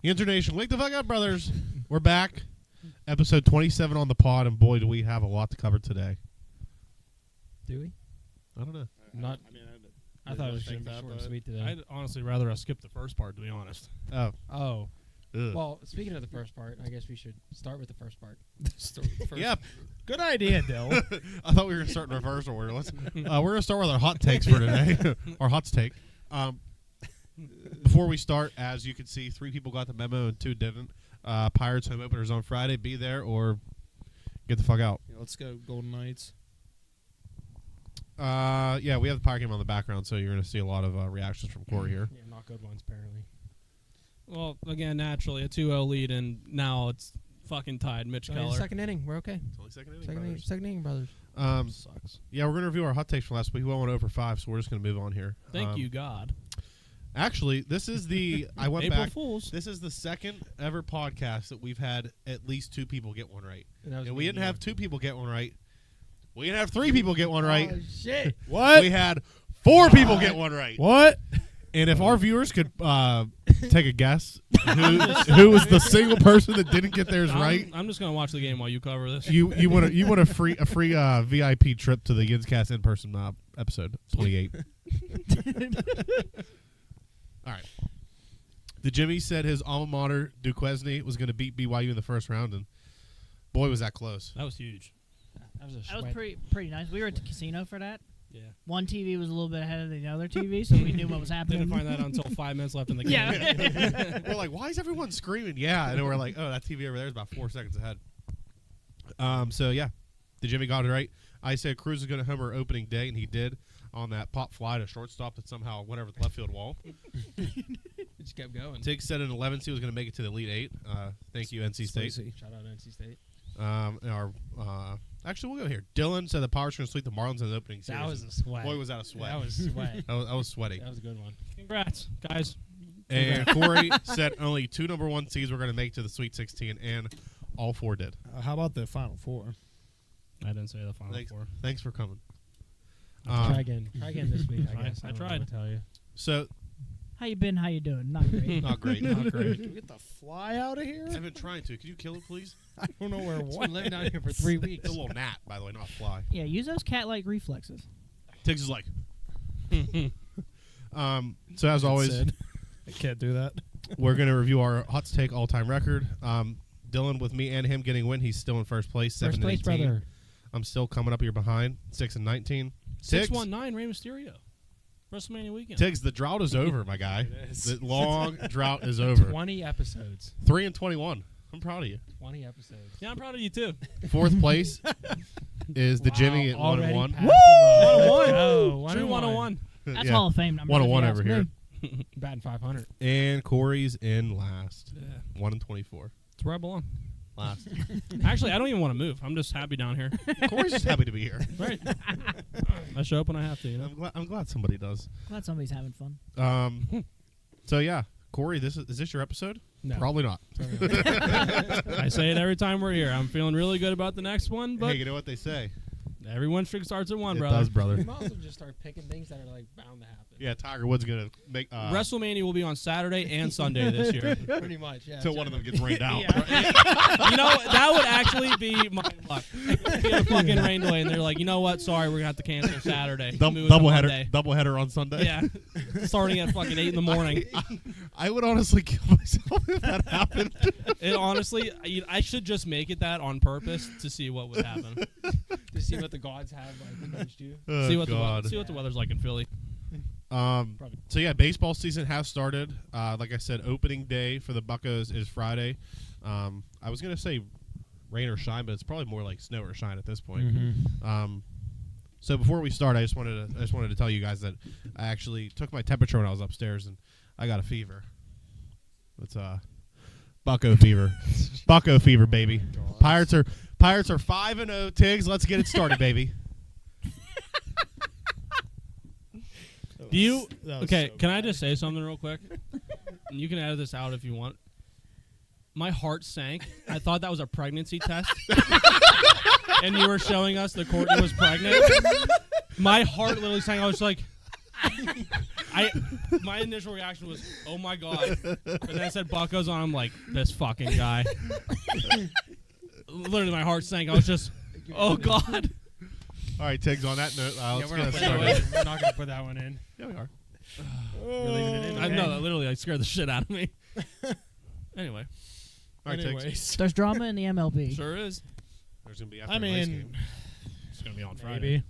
Yinzer Nation, wake the fuck up, brothers. We're back. Episode 27 on the pod, and boy, do we have a lot to cover today. Do we? I don't know. Not. I thought it was going to be short and sweet today. I'd honestly rather us skip the first part, to be honest. Oh. Oh. Ugh. Well, speaking of the first part, I guess we should start with the first part. Yep. Good idea, Dill. I thought we were going to start in reverse order. We're going to start with our hot takes for today. Our hot take. Before we start, as you can see, 3 people got the memo and 2 didn't. Pirates home openers on Friday. Be there or get the fuck out. Yeah, let's go Golden Knights. Yeah, we have the Pirate game on the background, so you're going to see a lot of reactions from Corey here. Yeah, not good ones, apparently. Well, again, naturally, a 2-0 lead, and now it's fucking tied. Mitch Keller. Second inning. We're okay. It's only second inning, brothers. Sucks. Yeah, we're going to review our hot takes from last week. We went over 5, so we're just going to move on here. Thank you, God. Actually, this is the I went April back. Fools. This is the second ever podcast that we've had at least 2 people get one right. And we didn't have 2 people get one right. We didn't have 3 people get one right. Oh, shit. What? We had 4 people get one right. What? And if our viewers could take a guess who was the single person that didn't get theirs right, I'm just gonna watch the game while you cover this. you want a free VIP trip to the Yinzcast in person episode 28. All right. The Jimmy said his alma mater Duquesne was going to beat BYU in the first round, and boy was that close. That was huge. That was That was pretty nice. We were at the casino for that. Yeah. One TV was a little bit ahead of the other TV, so we knew what was happening. Didn't find that out until 5 minutes left in the game. Yeah. We're like, why is everyone screaming? Yeah, and then we're like, oh, that TV over there is about 4 seconds ahead. So yeah, the Jimmy got it right. I said Cruz was going to homer opening day, and he did on that pop fly to shortstop that somehow went over the left field wall. It just kept going. Tiggs said in 11 he was going to make it to the Elite 8. Thank you, NC State. Shout out NC State. Actually, we'll go here. Dylan said the Pirates were going to sweep the Marlins in the opening series. That was a sweat. Boy, was that a sweat. That was sweat. I was sweating. That was a good one. Congrats, guys. And Corey said only 2 number 1 seeds were going to make to the Sweet 16, and all 4 did. How about the Final Four? I didn't say the final 4. Thanks for coming. Try again this week, I guess. I don't know tried. what to tell you. So, How you been? How you doing? Not great. not great. Not great. Can we get the fly out of here? I've been trying to. Can you kill it, please? I don't know where it It's went. been living down here for 3 It's weeks. a little gnat, by the way, not a fly. Yeah, use those cat-like reflexes. Tiggs is like. So as always, Sid. I can't do that. we're going to review our hot take all-time record. Dylan, with me and him getting win, he's still in first place, 7 First place, 18. brother. I'm still coming up here behind, 6 and 19. Tiggs, 619 Rey Mysterio. WrestleMania weekend. Tiggs, the drought is over, my guy. It is. The long drought is over. 20 episodes. 3 and 21. I'm proud of you. 20 episodes. Yeah, I'm proud of you too. 4th place is the Jimmy at 1 and already 1. passed him up. 1-1. Oh, 1 True and 101. That's Yeah. Hall of Fame numbers. 101 if you over ask here. me. Batting 500. And Corey's in last. Yeah. 1 and 24. It's where I belong. Last. Actually, I don't even want to move. I'm just happy down here. Corey's just happy to be here. Right. I show up when I have to, you know. I'm glad somebody does. Glad somebody's having fun. So yeah, Corey, is this your episode? No. Probably not. I say it every time we're here. I'm feeling really good about the next one, but Hey, you know what they say? every win streak starts at 1, It brother. does, brother. You might also just start picking things that are like bound to happen. Yeah, Tiger Woods gonna make WrestleMania will be on Saturday and Sunday this year. Pretty much, yeah. till one of them gets rained out. You know, that would actually be my luck. Get a fucking rained away, and they're like, you know what? Sorry, we're gonna have to cancel Saturday. Move it to Monday. Double header on Sunday. Yeah, starting at fucking 8 in the morning. I would honestly kill myself if that happened. It honestly, I should just make it that on purpose to see what would happen. To see what the gods have like against you. Oh, see what God. the weather's like in Philly. So yeah, baseball season has started. Like I said, opening day for the Buccos is Friday. I was gonna say rain or shine, but it's probably more like snow or shine at this point. So before we start, I just wanted to tell you guys that I actually took my temperature when I was upstairs, and I got a fever. It's Bucco fever. Bucco fever, baby. Pirates are 5-0. Tiggs, let's get it started, baby. Do you? That was Okay, so can I bad. just say something real quick? And you can edit this out if you want. My heart sank. I thought that was a pregnancy test. And you were showing us that Courtney was pregnant. My heart literally sank. I was like, My initial reaction was, "Oh my god!" But then I said Buckos on. I'm like, "This fucking guy." Literally, my heart sank. I was just, "Oh god." All right, Tiggs. On that note, let's we're get not us putting that one started. in. We're not gonna put that one in. Yeah, we are. We're leaving it in. I okay? know that literally like scared the shit out of me. Anyway, All right, Tiggs. Anyways, There's drama in the MLB. sure is. There's gonna be after I the race mean, game. It's gonna be on Friday. maybe.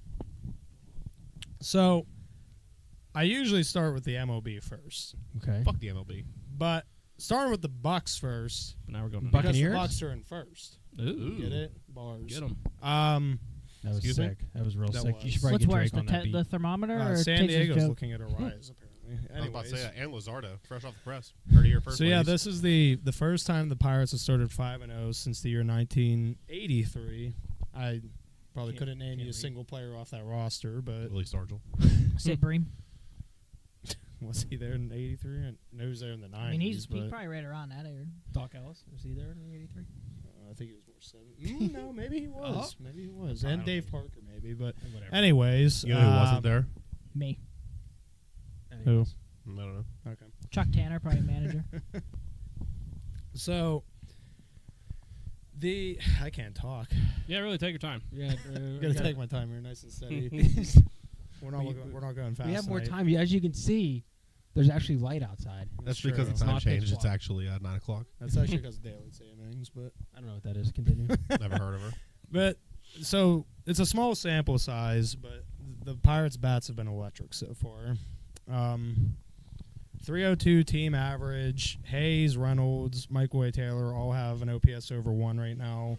So, I usually start with the MLB first, Okay. Fuck the MLB. but starting with the Bucks first But now we're going to because the Buccaneers? Bucks are in first. Ooh. Get it? Bars. Get them. That was Excuse me? sick. That was real That sick. was. You should probably What's get worse, Drake on that beat. the thermometer or San Tiggs' Diego's joke? looking at a rise, apparently. I was about to say Anyways. that. And Luzardo, fresh off the press. Heard it here first. So yeah, ladies. this is the first time the Pirates have started 5-0 since the year 1983. I probably Can't- couldn't name can't you a read. single player off that roster, but Willie Stargell. Sid Bream. was he there in '83? No, he was there in the '90s. I mean, he's but probably right around that area. Doc Ellis. Was he there in '83? I think he was more 7. No, maybe he was. Maybe he was. I And don't Dave know. Parker, maybe. But Whatever. anyways, You know who wasn't there? Me. Anyways. I don't know. Okay. Chuck Tanner, probably manager. So I can't talk. Yeah, really take your time. Yeah. I'm gonna take my time here, nice and steady. We're not going fast. We have more tonight. time. As you can see, there's actually light outside. That's true. because the It's time not pitch changed. It's black. actually 9 o'clock. That's actually because of daylight savings, but I don't know what that is. Continue. Never heard of her. But so it's a small sample size, but the Pirates' bats have been electric so far. 302 team average. Hayes, Reynolds, Michael A. Taylor all have an OPS over 1 right now.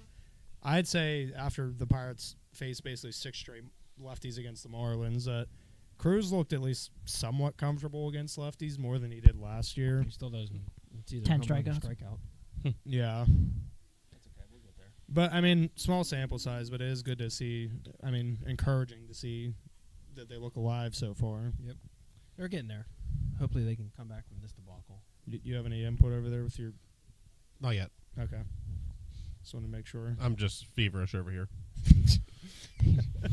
I'd say after the Pirates faced basically 6 straight lefties against the Marlins, that Cruz looked at least somewhat comfortable against lefties, more than he did last year. He still doesn't. It's either 10 home run or strikeouts. strikeout. Yeah. That's okay. We'll get there. But, I mean, small sample size, but it is good to see. I mean, encouraging to see that they look alive so far. They're getting there. Hopefully they can come back from this debacle. You have any input over there with your... Not yet. Okay. Just want to make sure. I'm just feverish over here.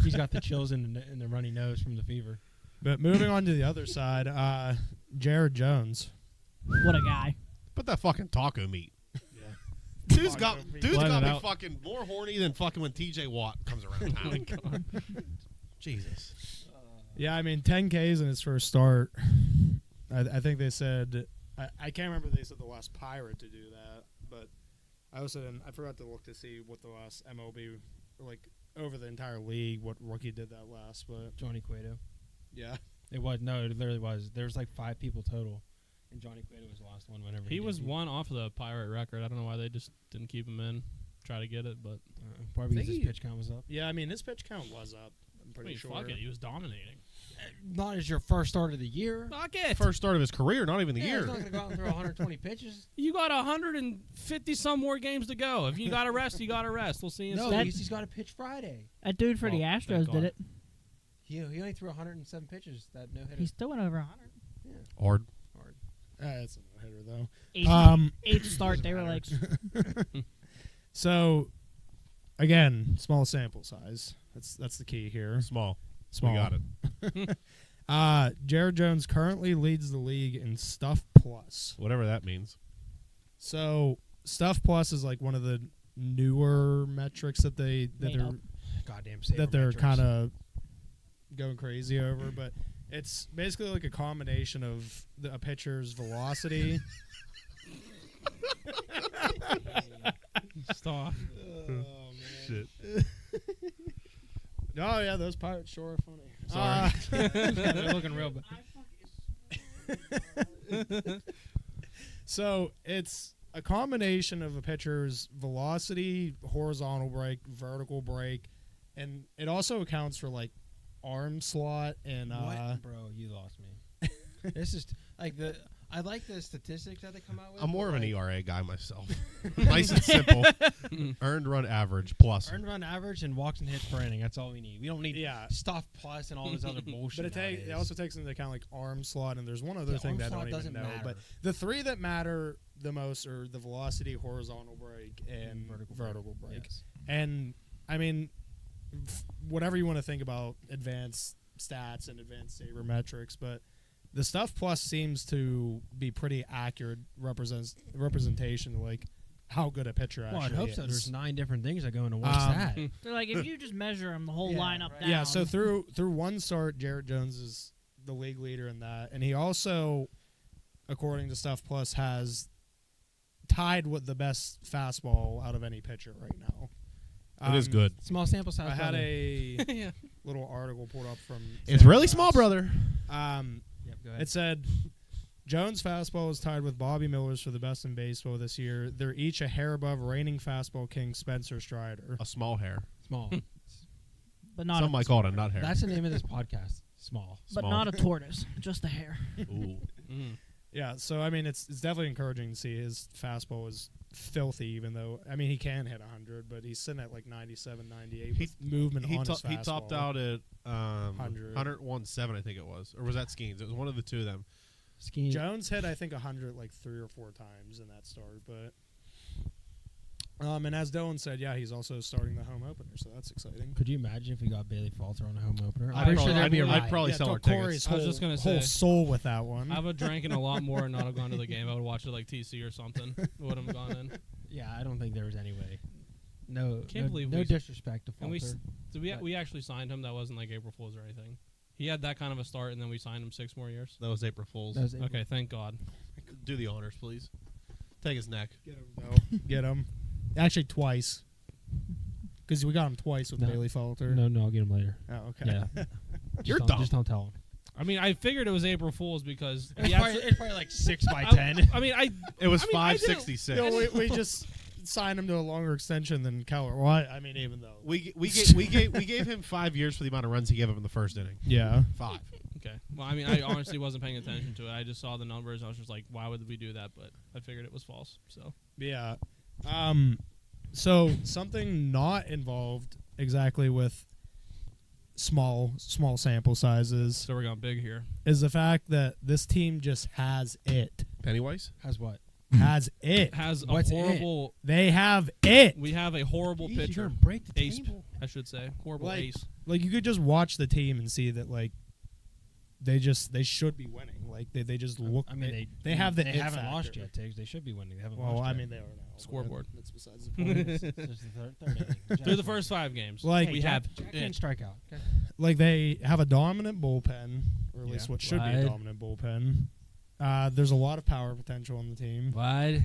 He's got the chills in the runny nose from the fever. But moving on to the other side, Jared Jones. What a guy. Put that fucking taco meat. Yeah. Dude's Taco got meat. dude's Blend got it me out. fucking more horny than fucking when TJ Watt comes around town. Jesus. Yeah, I mean, 10 Ks in his first start. I think they said... I can't remember if they said the last Pirate to do that, but I forgot to look to see what the last MLB, like, over the entire league, what rookie did that last, but... Johnny Cueto. Yeah. It was no, it literally was. There was like 5 people total, and Johnny Cueto was the last one. Whenever He did was beat. one off of the Pirate record. I don't know why they just didn't keep him in. Try to get it, but Probably because think his he- pitch count was up. Yeah, I mean, his pitch count was up. I'm I pretty mean, sure. fuck it. He was dominating. Not as your first start of the year. Fuck it. First start of his career, not even the Yeah, year. he's not going to go out and throw 120 pitches. You got 150 some more games to go. If you got to rest, you got to rest. We'll see you. No, soon. at least he's got to pitch Friday. That dude for the Well, thank Astros God. did it. He only threw 107 pitches. That no hitter. He still went over 100. Hard. hard. That's a hitter, though. Eighth start, they were like, So, again, small sample size. That's the key here. Small. Small. We got it. Jared Jones currently leads the league in Stuff Plus. Whatever that means. So, Stuff Plus is like one of the newer metrics that Made they're up. Goddamn that they're sabermetrics. kind of going crazy over, but it's basically like a combination of a pitcher's velocity. Stop. Shit. Oh yeah, those Pirates sure are funny. Sorry. They're looking real. So it's a combination of a pitcher's velocity, horizontal break, vertical break, and it also accounts for like arm slot and What? Bro, you lost me. This is like I like the statistics that they come out with. I'm more of but, an like, ERA guy myself. Nice and simple. Earned run average plus. Earned run average and walks and hits per inning. That's all we need. We don't need Yeah. stuff plus and all this other bullshit. But it nowadays. also takes into account like arm slot, and there's one other Yeah, thing arm that I slot don't even doesn't know. matter. But the 3 that matter the most are the velocity, horizontal break, and vertical break. Yes. And I mean, whatever you want to think about advanced stats and advanced sabermetrics, but the Stuff Plus seems to be pretty accurate representation of like how good a pitcher actually Well, I'd hope is. so. There's 9 different things that go into what's Um, that. So like if you just measure them, the whole Yeah, lineup right. down. Yeah, so through one start, Jarrett Jones is the league leader in that, and he also, according to Stuff Plus, has tied with the best fastball out of any pitcher right now. It is good. Small sample size. I had brother. a yeah. little article pulled up from. It's really small, brother. Yep, go ahead. It said Jones' fastball is tied with Bobby Miller's for the best in baseball this year. They're each a hair above reigning fastball king Spencer Strider. A small hair. Small. but not Some might call it a nut hair. That's the name of this podcast. Small. but small. not a tortoise, just a hair. Ooh. Mm. Yeah, so I mean, it's definitely encouraging to see his fastball is filthy, even though I mean he can hit 100, but he's sitting at like 97, 98 with movement on his fastball. He topped out at 100. 101.7, I think it was, or was that Skeens? It was one of the two of them. Ski. Jones hit I think 100 like 3 or 4 times in that start, but and as Dylan said, yeah, he's also starting the home opener, so that's exciting. Could you imagine if we got Bailey Falter on a home opener? I'd I'm pretty sure probably- there'd be a I'd riot. probably Yeah, sell our took Corey's tickets. I was whole- just gonna whole say. soul with that one. I would have drank in a lot more and not have gone to the game. I would watch it like TC or something. Would have gone in. Yeah, I don't think there was any way. No, Can't believe no we- disrespect to And Falter. we actually signed him. That wasn't like April Fool's or anything. He had that kind of a start, and then we signed him 6 more years. That was April Fool's. That was Okay, thank God. Do the honors, please. Take his neck. Get him. No. Get him. Actually, twice. Because we got him twice with No. Bailey Falter. No, I'll get him later. Oh, okay. Yeah. You're don't, dumb. Just don't tell him. I mean, I figured it was April Fool's because It's he probably, actually- it's probably like 6 by 10. I mean, It was I mean, I didn't- 566. No, we just signed him to a longer extension than Keller. Well, I mean, even though. We gave him 5 years for the amount of runs he gave up in the first inning. Yeah. 5. Okay. Well, I mean, I honestly wasn't paying attention to it. I just saw the numbers. I was just like, why would we do that? But I figured it was false. So Yeah. So something not involved exactly with small sample sizes we're going big here. is the fact that this team just has it. Pennywise? Has what? Has it. It has a What's it? horrible. They have it. We have a horrible Jeez, you're pitcher. gonna break the Ace, table. I should say. Horrible Like- ace. Like you could just watch the team and see that like they should be winning. Like they just look. I mean, they have the They it haven't factor. lost yet, Tiggs. They should be winning. They haven't Well, lost I yet. mean they are now. but Scoreboard. That's besides the point. It's just the third inning. Through the first 5 games, Like- we Jack, have Jack it. didn't strike out. Okay. Like they have a dominant bullpen, or at least Yeah. what should be a Wide. dominant bullpen. There's a lot of power potential on the team, Wide.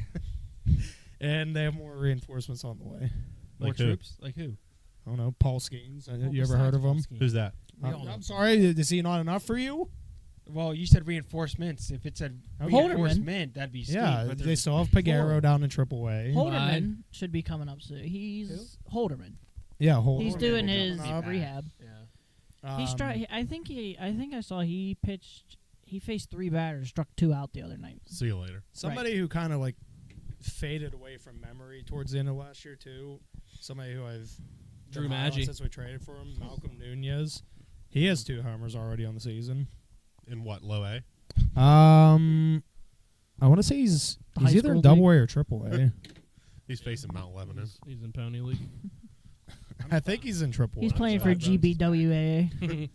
and they have more reinforcements on the way. More Like who? troops? Like who? I don't know, Paul Skeens. Well, You ever heard of him? besides Paul Who's that? We all know. I'm sorry. Is he not enough for you? Well, you said reinforcements. If it said Okay. reinforcement, that'd be Steve. Yeah, but they there's still have Pagero 4. down in AAA. Holderman should be coming up soon. He's Holderman. Yeah, hold He's on. doing Coming his up. rehab. Yeah. I think I saw he pitched. He faced 3 batters, struck 2 out the other night. See you later. Somebody who kind of like faded away from memory towards the end of last year too. Somebody who I've Drew been high on Maggi. since we traded for him, Malcolm Nunez. He has 2 homers already on the season. In what, low A? I want to say he's High either school in Double A or Triple A. He's facing Mount Lebanon. He's in Pony League. I think he's in Triple A. He's playing for so- GBWAA.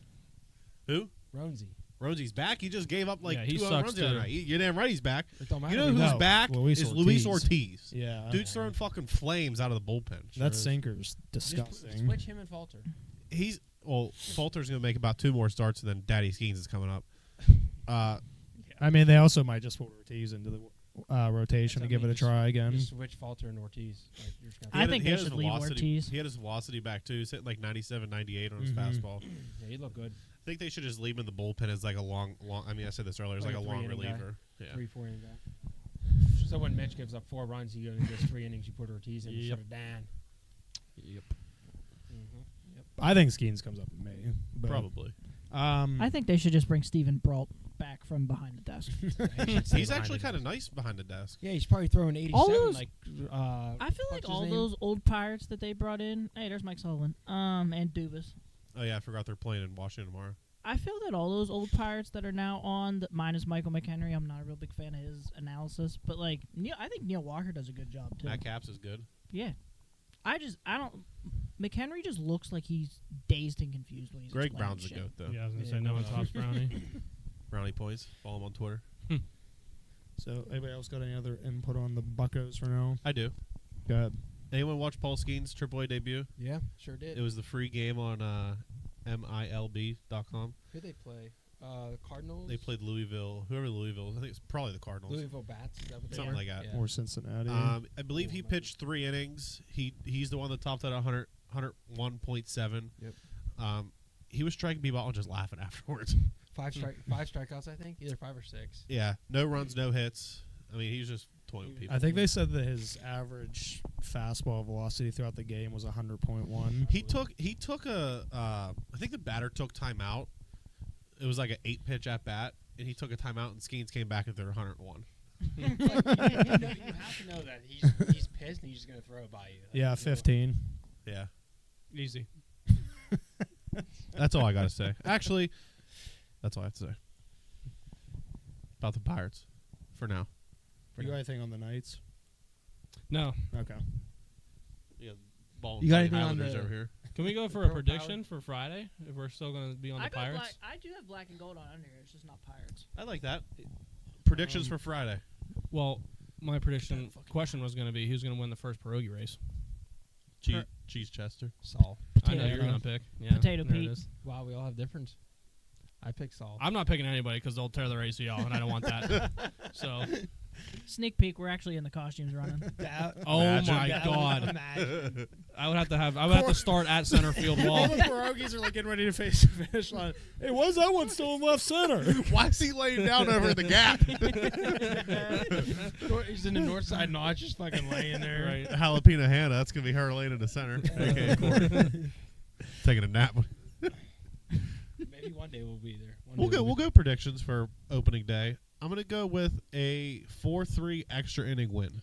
Who? Ronesy. Rosy's back. He just gave up like Yeah, he 2 home sucks runs the other too. night. You're damn right he's back. It don't You matter. know who who's No, back Luis is Ortiz. Luis Ortiz. Yeah, Dude's throwing fucking flames out of the bullpen. that Sure is. sinker's Just disgusting. switch him and Falter. Falter's going to make about 2 more starts, and then Daddy Skeens is coming up. I mean, they also might just put Ortiz into the rotation to That's what give I it mean, a try again. Just switch Falter and Ortiz. Like, you're just gonna I had- think he they had his should leave Ortiz. He had his velocity back too. He's hitting like 97, 98 on his Mhm. fastball. yeah, you look good. I think they should just leave him in the bullpen as like a long. I mean, I said this earlier. It's Like like a a long 3-inning guy. reliever. Yeah. 3-4 inning guy. So when Mitch gives up 4 runs, you go and just 3 innings. You put Ortiz in and Yep. shut it down. Yep. I think Skeens comes up in May. But, Probably. I think they should just bring Steven Brault back from behind the desk. He's actually kind of nice behind the desk. Yeah, he's probably throwing 87. All those- like, I feel like what's his all name? those old Pirates that they brought in. Hey, there's Mike Sullivan. And Dubas. Oh yeah, I forgot they're playing in Washington tomorrow. I feel that all those old Pirates that are now on, minus Michael McHenry, I'm not a real big fan of his analysis, but like I think Neil Walker does a good job too. Matt Capps is good. Yeah, I don't. McHenry just looks like he's dazed and confused when he's Greg explaining Brown's a shit. goat though. Yeah, I was gonna Yeah, say no one no. tops Brownie. Brownie points. Follow him on Twitter. So, anybody else got any other input on the Buccos for now? I do. Go ahead. Anyone watch Paul Skeen's AAA debut? Yeah, sure did. It was the free game on MILB.com. Who they play? Cardinals. They played Louisville. Whoever Louisville. I think it's probably the Cardinals. Louisville Bats. Is that what they Something are? like that. Yeah. Or Cincinnati. I believe he pitched 3 innings. He's the one that topped at 101.7. Yep. He was striking people out and just laughing afterwards. Five strikeouts, I think. Either 5 or 6. Yeah, no runs, no hits. I mean, he was just toying with people. I think they said that his average fastball velocity throughout the game was 100.1. He took a I think the batter took timeout. It was like an 8-pitch at bat, and he took a timeout, and Skeens came back and threw 101. You have to know that he's pissed and he's just gonna throw it by you. Yeah, 15. Yeah, Easy. that's all I got to say. Actually, that's all I have to say about the Pirates for now. You got anything on the Knights? No. Okay. Yeah, ball You got and anything on Islanders the- over here. Can we go for a Pro prediction for Friday if we're still going to be on the I got Pirates? black. I do have black and gold on under here. It's just not Pirates. I like that. Predictions for Friday. Well, my prediction question was going to be who's going to win the first pierogi race. Cheese Chester. Saul. I know Potato. you're going to pick. Yeah, Potato there it Pete. is. Wow, we all have different. I picked Saul. I'm not picking anybody because they'll tear their ACL, and I don't want that. So, Sneak peek. We're actually in the costumes running. oh Imagine. my God, Imagine. I would have to start at center field All wall. the pierogies are like getting ready to face the finish line. Hey, why is that one still in left center? Why is he laying down over the gap? He's in the north side notch, just fucking laying there. Right. Jalapeno Hannah. That's gonna be her laying in the center. Okay, Corey. Taking a nap. Maybe one day we'll be there. We'll go predictions for opening day. I'm gonna go with a 4-3 extra inning win.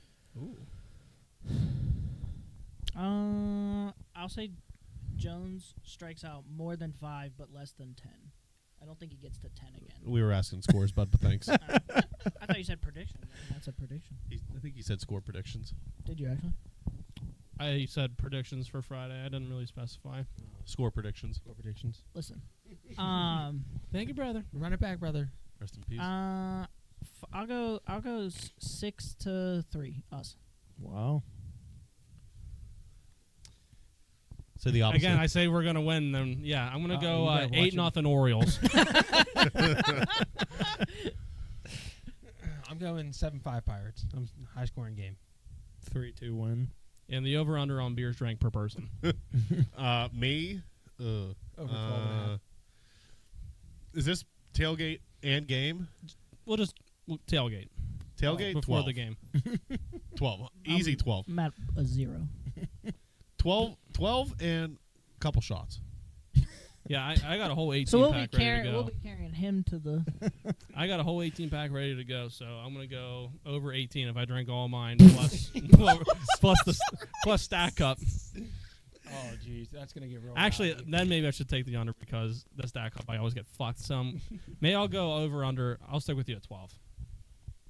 I'll say Jones strikes out more than 5, but less than 10. I don't think he gets to 10 again. We were asking scores, bud, but thanks. I thought you said prediction. That's a prediction. I think he said score predictions. Did you actually? I said predictions for Friday. I didn't really specify. Score predictions. Score predictions. Listen. Thank you, brother. Run it back, brother. Rest in peace. I'll go 6-3 us. Wow. Say the opposite. Again, I say we're gonna win. Then yeah, I'm gonna You go better watch 8-0 Orioles. I'm going 7-5 Pirates. I'm high scoring game. 3-2 win. And the over/under on beers drank per person. Me. Over 12.5. Is this tailgate and game? We'll tailgate Tailgate before 12. the game. 12. Easy 12. I'm at a 0. 12 and a couple shots. Yeah, I got a whole 18 So pack ready to go. we'll be carrying him to the. I got a whole 18 pack ready to go, so I'm gonna go over 18 if I drink all mine plus stack up. Oh, jeez. That's going to get real. Actually, rowdy. then maybe I should take the under because the stack up I always get fucked. So maybe I'll go over under. I'll stick with you at 12.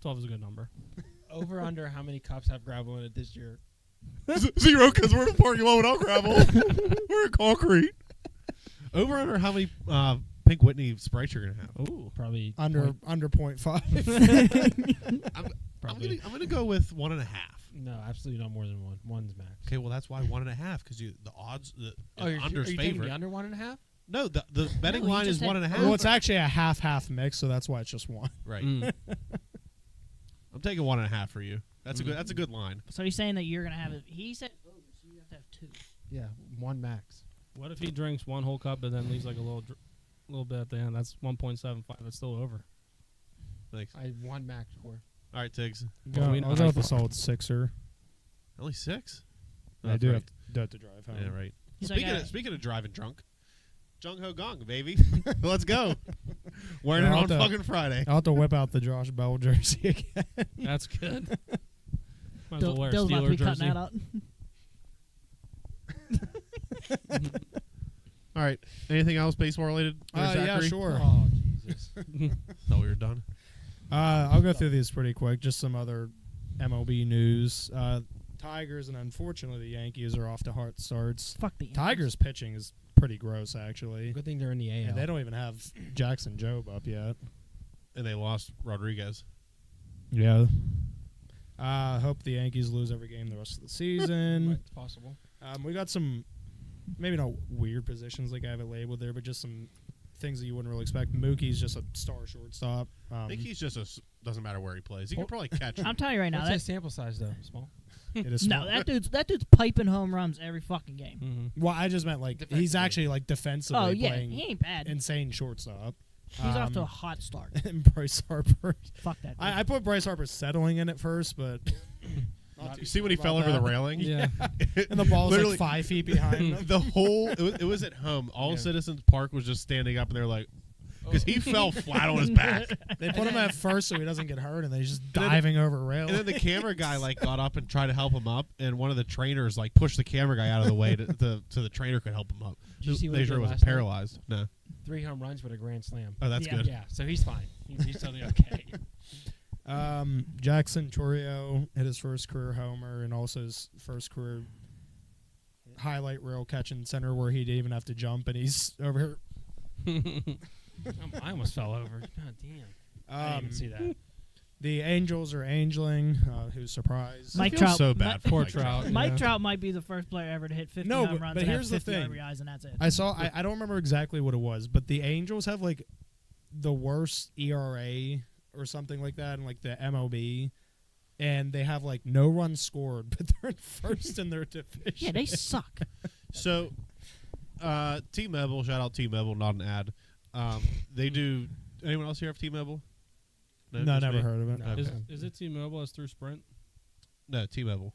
12 is a good number. Over under how many cups have gravel in it this year? 0 because we're in the parking lot without gravel. We're in concrete. Over under how many Pink Whitney Sprites you're gonna have? Ooh, Probably Under 0.5. Probably. I'm gonna go with 1.5. No, absolutely not more than one. One's max. Okay, well that's why 1.5 because the odds the You're under's taking favorite. the under 1.5? No, the betting No, he line just is said 1.5. Well, it's actually a half-half mix, so that's why it's just one. Right. Mm. I'm taking 1.5 for you. That's a good line. So he's saying that you're gonna have it. He said over, so you have to have 2. Yeah, one max. What if he drinks one whole cup and then leaves like a little bit at the end? That's 1.75. It's still over. Thanks. I one max score. All right, Tiggs. Well, we know I'll how go you with the feel. solid 6er. Only 6. I do have to drive home. Yeah, right. He's Speaking, like, speaking of driving drunk, Jung Ho Gong, baby. Let's go. Wearing it I'll on have to- fucking Friday. I'll have to whip out the Josh Bell jersey again. That's good. Might as well wear a Dill's about to Steeler be cutting jersey. that out. All right. Anything else baseball related? Yeah, Zachary? sure. Oh, Jesus. Thought we were done. I'll go through these pretty quick. Just some other MLB news. Tigers and unfortunately the Yankees are off to hard starts. Fuck the Yankees. Tigers pitching is pretty gross, actually. Good thing they're in the AL. And they don't even have Jackson Jobe up yet. And they lost Rodriguez. Yeah. Hope the Yankees lose every game the rest of the season. It's possible. We got some, maybe not weird positions like I have it labeled there, but just some things that you wouldn't really expect. Mookie's just a star shortstop. I think he's just doesn't matter where he plays. He can probably catch. I'm telling you right now, What's that his sample size though? Small. it is no, small. that dude's piping home runs every fucking game. Mm-hmm. Well, I just meant like he's Defensively. actually like defensively Oh yeah, playing he ain't bad. insane shortstop. He's off to a hot start. And Bryce Harper. Fuck that. Dude. I put Bryce Harper settling in at first, but You see when he fell over the railing? Yeah. and the ball's Literally- like 5 feet behind him. The whole it was at home. All Yeah. Citizens Park was just standing up, and they're like, because he fell flat on his back. They put him at first so he doesn't get hurt, and then he's just then- diving over rail. And then the camera guy like got up and tried to help him up, and one of the trainers like pushed the camera guy out of the way so the trainer could help him up. Did you see what They he sure did wasn't last night? paralyzed. No. 3 home runs with a grand slam. Oh, that's Yeah. good. Yeah, so he's fine. He's totally okay. Jackson Torrio hit his first career homer and also his first career highlight reel catch in center where he didn't even have to jump, and he's over here. I almost fell over. God damn. I didn't even see that. The Angels are angeling. Who's surprised? Mike I feel Trout- so bad for Poor Mike Trout. Mike Yeah. Trout might be the first player ever to hit 50 No, home but- runs but and here's the have 50 thing. RBIs, and that's it. I saw. I don't remember exactly what it was, but the Angels have like the worst ERA or something like that in like the MLB, and they have like no runs scored, but they're in first in their division. Yeah, they suck. So, T-Mobile, shout out T-Mobile, not an ad. They do. Anyone else here have T-Mobile? No, just never me? heard of it. No. Is, Okay. is it T-Mobile as through Sprint? No, T-Mobile.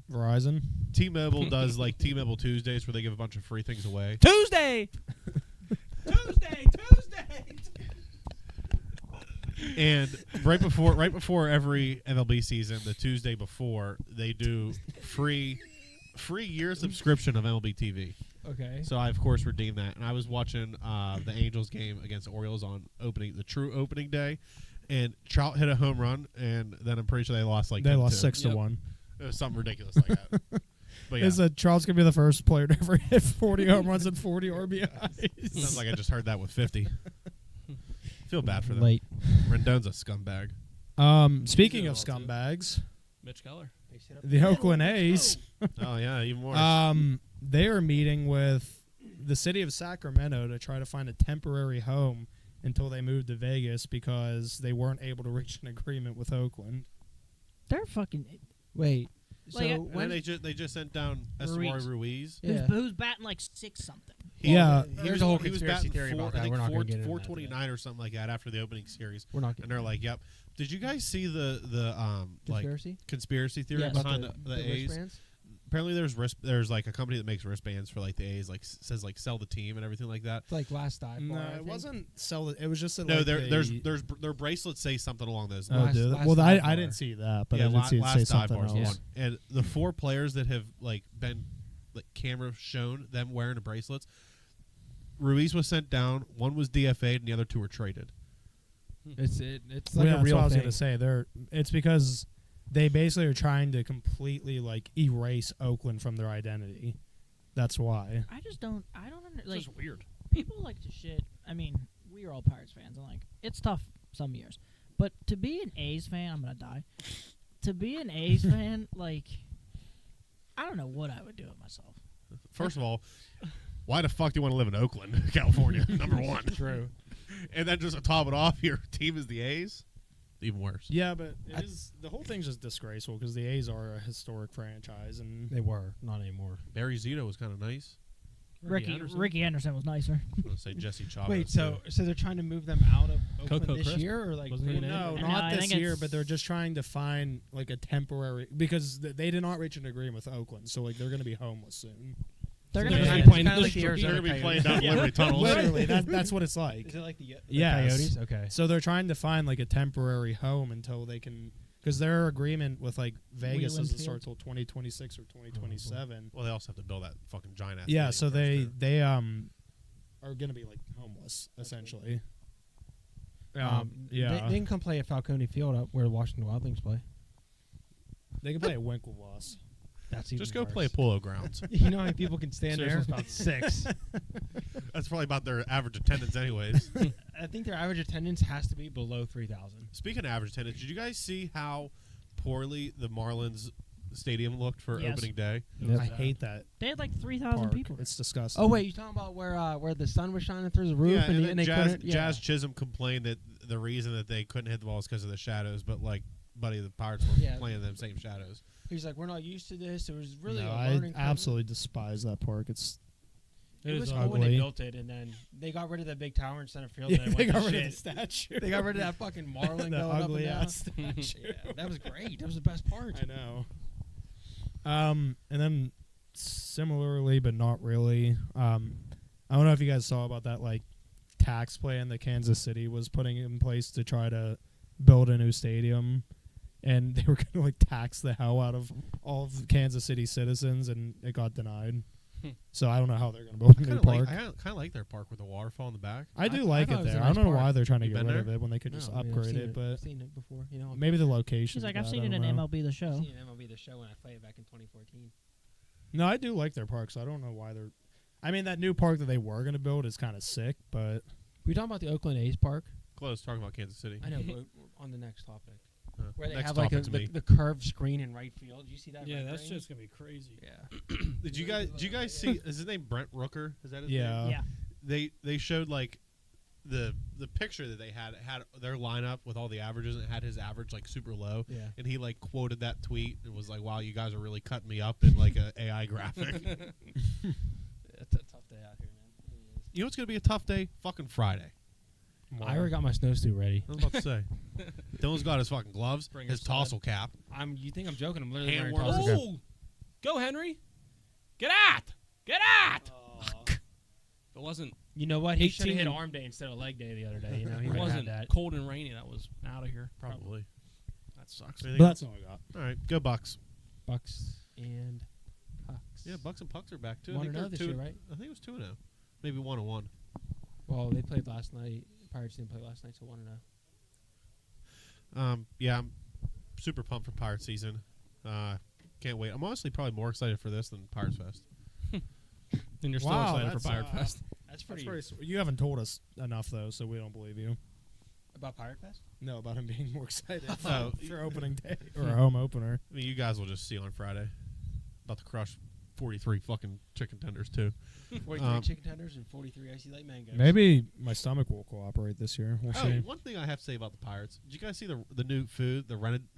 Verizon. T-Mobile does like T-Mobile Tuesdays where they give a bunch of free things away. Tuesday. And right before every MLB season, the Tuesday before, they do free year subscription of MLB TV. Okay. So I of course redeemed that, and I was watching the Angels game against the Orioles on the true opening day, and Trout hit a home run, and then I'm pretty sure they lost like They 10-2. lost 6 to Yep. 1. It was something ridiculous like that. But yeah, Is that Trout's gonna be the first player to ever hit 40 home runs and 40 RBIs? sounds like I just heard that with 50. Feel bad for them. Late. Rendon's a scumbag. Speaking of He's doing well, scumbags, Mitch Keller. the Oakland A's, Oh yeah, even more. they are meeting with the city of Sacramento to try to find a temporary home until they move to Vegas because they weren't able to reach an agreement with Oakland. They're fucking. Wait. So Like, And then when they just sent down Esteury Ruiz. Yeah. Who's batting like 6 something? Yeah. There's a whole he was conspiracy batting theory about that. I think We're not gonna get into that 429 or something like that after the opening series. we're not And getting they're like, "Yep." Did you guys see the like conspiracy conspiracy theory Yes. behind about the A's? wristbands? Apparently, there's like a company that makes wristbands for like the A's, like says like sell the team and everything like that. It's like last dive No, bar, I it think. wasn't sell. It was just that, No, like, their bracelets say something along those Oh, lines. do they? last Well, dive I bar. didn't see that, but yeah, I did see it say last dive something bar's the else. one. And the 4 players that have like been like camera shown them wearing the bracelets, Ruiz was sent down, one was DFA'd, and the other 2 were traded. It's Well, like yeah, a that's real what I was thing. gonna say. It's because they basically are trying to completely like erase Oakland from their identity. That's why. I just don't. I don't It's like. just weird. People like to shit. I mean, we are all Pirates fans, and like it's tough some years. But to be an A's fan, I'm gonna die. To be an A's fan, like, I don't know what I would do with myself. First of all, why the fuck do you want to live in Oakland, California? Number one. True. And then just to top it off, your team is the A's. Even worse. Yeah, but the whole thing's just disgraceful because the A's are a historic franchise, and They were not anymore. Barry Zito was kind of nice. Ricky Anderson was nicer. I'm gonna say Jesse Chavez. Wait, too. so they're trying to move them out of Oakland Coco this Crisp? year, or like Wasn't he put an them A? in? no, No, not I this think year. it's- But they're just trying to find like a temporary because they did not reach an agreement with Oakland, so like they're going to be homeless soon. They're So gonna they're be kinda playing like the the street. They're Arizona gonna be Coyotes. playing down Liberty Tunnels. Literally, that's what it's like. Is it like the Yes. Coyotes? Okay. So they're trying to find like a temporary home until they can, because their agreement with like Vegas Wheeling doesn't start Field? till 2026 or 2027. Well, they also have to build that fucking giant ass. Yeah, stadium so first, they too. are gonna be like homeless essentially. They Yeah, can come play at Falcone Field up where the Washington Wild Wings play. they can play at Winklevoss. That's even Just go worse. play Polo Grounds. You know how many people can stand Seriously, there? it's about 6. That's probably about their average attendance, anyways. I think their average attendance has to be below 3,000. Speaking of average attendance, did you guys see how poorly the Marlins stadium looked for Yes. opening day? Yep. I hate that They had like 3,000 park. people. It's disgusting. Oh wait, you talking about where the sun was shining through the roof Yeah, and, then they Jazz, couldn't? Jazz Chisholm complained that the reason that they couldn't hit the ball is because of the shadows, but like, buddy, the Pirates were Yeah. playing them same shadows. He's like, we're not used to this. It was really no, a I learning curve. absolutely despise that park. It's It was is cool when they ugly. built it, and then they got rid of that big tower in center field. and they it went got to rid of shit. the statue. They got rid of that fucking Marlin the going up ugly and down. ass statue. Yeah, that was great. That was the best part. I know. And then similarly, but not really. I don't know if you guys saw about that like tax plan that Kansas City was putting in place to try to build a new stadium, and they were going to like tax the hell out of all of Kansas City citizens, and it got denied. So I don't know how they're going to build a new park. I kind of like their park with the waterfall in the back. I do I like thought it it was a there. I nice don't know park. why they're trying to You get been rid of there? it when they could just upgrade it, but I've seen it before. You know, maybe the location. She's like, of I've that, seen I it in don't know. MLB The Show. I've seen MLB The Show when I played back in 2014. No, I do like their parks. I don't know why they're. I mean, that new park that they were going to build is kind of sick, but We talking about the Oakland A's park? Close, talking about Kansas City. I know, but on the next topic, where they Next have like topic to me. the curved screen in right field. Did you see that? Yeah, right that's green? just gonna be crazy. Yeah. Did you guys see? Is his name Brent Rooker? Is that his name? yeah. Yeah. They showed like the picture that they had. It had their lineup with all the averages, and it had his average like super low. Yeah. And he like quoted that tweet and was like, "Wow, you guys are really cutting me up in like a AI graphic." It's a tough day out here, man. It really is. You know what's gonna be a tough day? Fucking Friday. I already got my snowsuit ready. I was about to say. Dylan's got his fucking gloves, Bring his your sled. tassel cap. You think I'm joking? I'm literally Hand wearing warmers. tassel cap. Oh, go Henry! Get out! Get out! If it wasn't, You know what? He should have 18 hit and- arm day instead of leg day the other day. You know, he it would have wasn't had that. cold and rainy, that was out of here. Probably. That sucks. Anything But else? that's all I got. All right, go Bucks. Bucks and Pucks. Yeah, Bucks and Pucks are back too. I 1-0 think they're this 2 year, right? I think it was 2-0, maybe 1-1. Well, they played last night. Pirates didn't play last night, so 1-0. Yeah, I'm super pumped for Pirate season. Can't wait. I'm honestly probably more excited for this than Pirates Fest. And you're still Wow, excited for that's, Pirate Fest. That's That's pretty. pretty you haven't told us enough though, so we don't believe you. About Pirate Fest? No, about him being more excited Oh. for opening day or a home opener. I mean, you guys will just see on Friday. About to crush 43 fucking chicken tenders too. 43 chicken tenders and 43 icy light mangoes. Maybe my stomach will cooperate this year. We'll Oh, see. one thing I have to say about the Pirates. Did you guys see the new food, the Renegade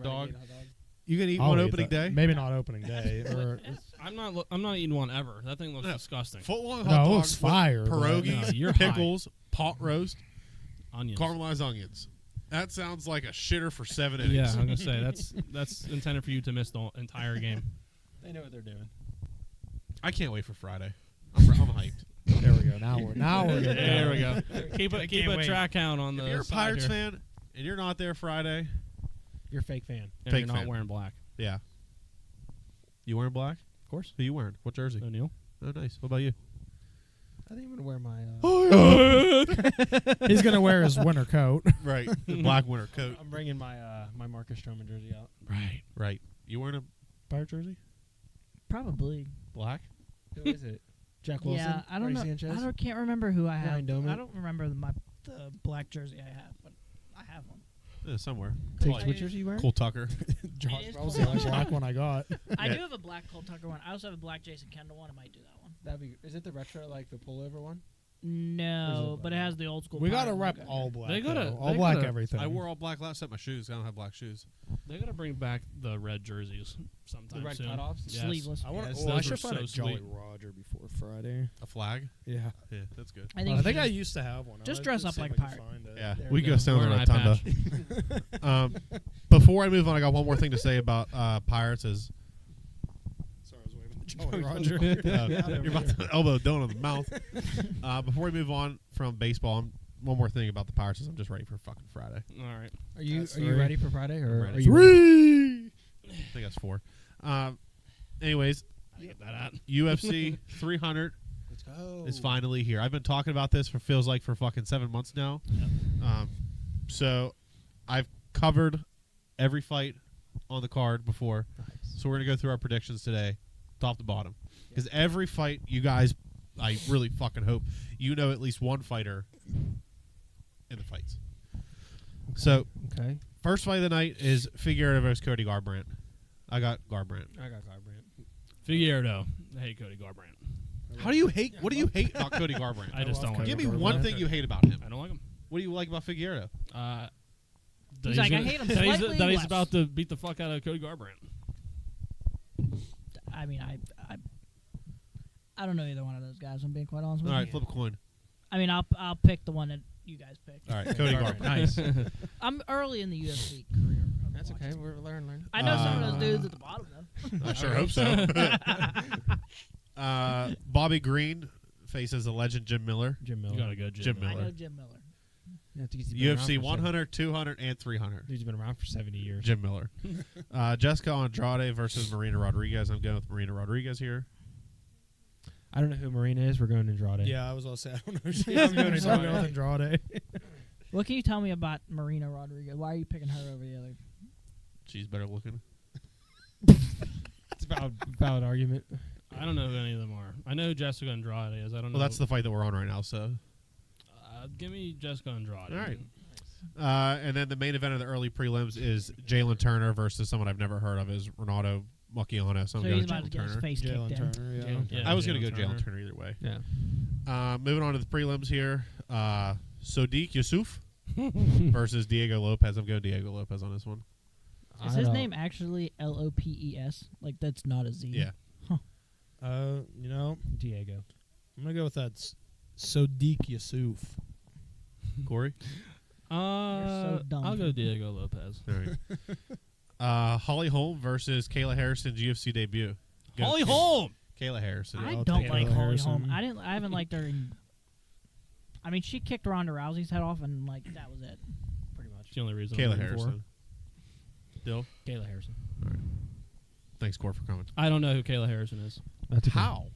dog? Renegade hot dog. You gonna eat I'll one eat opening that. day? Maybe not opening day. Or I'm not eating one ever. That thing looks No. disgusting. Foot-long No, hot it dogs looks with fire, but pierogies, no, you're high. pickles, pot roast, Onions. caramelized onions. That sounds like a shitter for 7 innings. Yeah, I'm gonna say that's intended for you to miss the entire game. They know what they're doing. I can't wait for Friday. I'm hyped. there we go. Now we're good. There we go. Keep I a can't wait. track count on the. If you're a side Pirates here. fan and you're not there Friday, You're a fake fan. and Fake you're not fan. wearing black, yeah. You wearing black? of course. Who you wearing? What jersey? O'Neal. Oh, nice. What about you? I think I'm gonna wear my. He's gonna wear his winter coat. Right. The black winter coat. I'm bringing my my Marcus Stroman jersey out. Right. Right. You wearing a Pirate jersey? Probably. Black? Who is it? Jack Wilson. Yeah, I don't Ray know. Sanchez? Can't remember who I have. Ryan Doman? I don't remember the black jersey I have, but I have one. Yeah, somewhere. Tate, Probably what jersey you wearing? Cole Tucker. Josh, is that was the only cool. black one I got. I Yeah. do have a black Cole Tucker one. I also have a black Jason Kendall one. I might do that one. That'd be. Is it the retro like the pullover one? No, but it has the old school. We gotta pirate rep logo. all black. They gotta- though. all they black gotta- everything. I wore all black last set my shoes. I don't have black shoes. They gotta bring back the red jerseys sometime The red soon. cutoffs? Yes. Sleeveless. I want. Yes, I those should are find so a Jolly sweet. Roger before Friday. A flag? Yeah. Yeah, that's good. I I think, think you I should used to have one. Just I'll dress see up if like I a can pirate. find it. Yeah, There we we go go. stand on Wear the an eye rotunda. Before I move on, I got one more thing to say about Pirates. Is Sorry, I was waving the Jolly Roger. you're about to elbow Dylan in the mouth. Before we move on from baseball, one more thing about the Pirates is I'm just ready for fucking Friday. All right. Are you That's are you three. ready for Friday or ready. are you ready? Three. I think that's 4. Anyways, Get that out. UFC 300 Let's go. is finally here. I've been talking about this for fucking 7 months now. So I've covered every fight on the card before. Nice. So we're gonna go through our predictions today, top to bottom, because every fight, you guys, I really fucking hope you know at least one fighter in the fights. So Okay. first fight of the night is Figueroa versus Cody Garbrandt. I got Garbrandt. I got Garbrandt. Figueroa. I hate Cody Garbrandt. How do you hate? What do you hate about Cody Garbrandt? I just don't like Give me him. one thing you hate about him. I don't like him. What do you like about Figueroa? He's like, I hate him that slightly he's less. about to beat the fuck out of Cody Garbrandt. I mean, I don't know either one of those guys. I'm being quite honest with All you. right, flip a coin. I mean, I'll pick the one that you guys picked. All right, Cody Garbrandt. Nice. I'm early in the UFC career. That's okay. We're learning. I know some of those dudes at the bottom though. I sure hope so. Bobby Green faces the legend Jim Miller. Jim You Miller. gotta go Jim I Miller. know Jim Miller. Yeah, he's been around UFC for 100, 200, and 300. Dude's been around for 70 years. Jim Miller. Jessica Andrade versus Marina Rodriguez. I'm going with Marina Rodriguez here. I don't know who Marina is. We're going Andrade. Yeah, I was all say I don't know. I'm going to Andrade. What can you tell me about Marina Rodriguez? Why are you picking her over the other? She's better looking. It's a valid argument. I don't know who any of them are. I know who Jessica Andrade is. I don't know. Well, that's the fight that we're on right now. So, give me Jessica Andrade. all right. And then the main event of the early prelims is Jalen Turner versus someone I've never heard of, is Renato Macchiano. So I'm So going he's about to Jalen get his Turner. face Jalen kicked in. Turner. Yeah. Jalen Turner. Yeah, I was going to Jalen go Turner. Jalen Turner either way. Yeah. Moving on to the prelims here. Sodiq Yusuf versus Diego Lopez. I'm going Diego Lopez on this one. Is his name actually Lopes? Like that's not a Z. Yeah. You know, Diego? I'm gonna go with that. Sodiq Yusuf. Corey? so dumb. I'll go Diego Lopez. All right. Holly Holm versus Kayla Harrison's UFC debut. Go Holly Holm! Kayla Harrison. I I'll don't take like Kayla Holly Harrison. Holm. I haven't liked her. I mean, she kicked Ronda Rousey's head off, and like that was it. Pretty much. It's the only reason. Kayla I'm rooting for her. Harrison. Dill? Kayla Harrison. Thanks, Corey, for coming. I don't know who Kayla Harrison is. That's okay. How?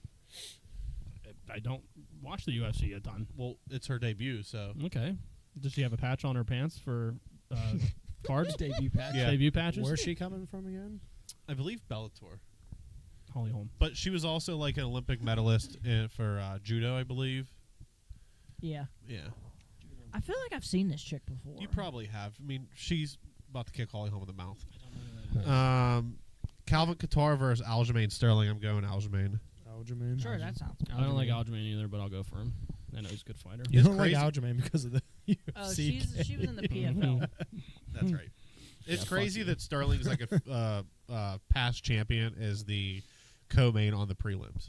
I don't watch the UFC a ton. Well, it's her debut, so. Okay. Does she have a patch on her pants for cards? Debut patch. Yeah. Debut patches? Where's she coming from again? I believe Bellator. Holly Holm. But she was also like an Olympic medalist for judo, I believe. Yeah. Yeah. I feel like I've seen this chick before. You probably have. I mean, she's about to kick Holly Holm in the mouth. Calvin Kattar versus Aljamain Sterling. I'm going Aljamain. Aljamain. Sure, that sounds. I don't like Aljamain either, but I'll go for him. I know he's a good fighter. You It's don't like crazy. Aljamain because of the UFC. Oh, she was in the PFL. That's right. It's fuck crazy you. that Sterling's like a past champion is the co-main on the prelims.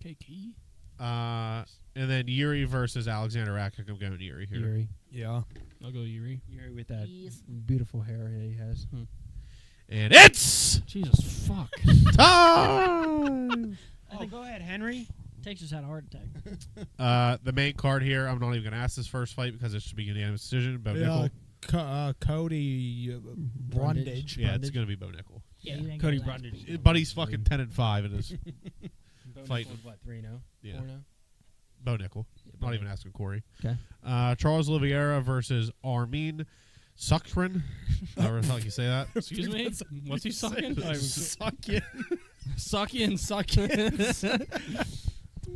KK. And then Yuri versus Alexander Rakic. I'm going Yuri here. Yuri. Yeah. I'll go Yuri. Yuri with that Yes. beautiful hair that he has. And it's Jesus fuck. time! Go ahead, Henry. Texas had a heart attack. The main card here, I'm not even going to ask this first fight because it should be a unanimous decision. Bo Nickel. Cody Brundage. Yeah, it's going to be Bo Nickel. Yeah, you ain't Cody gonna last. Brundage. Buddy's fucking 10-5 in his fight. What, 3-0? Yeah. 4-0? Bo Nickel. Not even asking Corey. Okay. Charles Oliveira versus Armin Suckrin. However the fuck you say that. Excuse me? What's he sucking? Suck it. Sucking, sucking.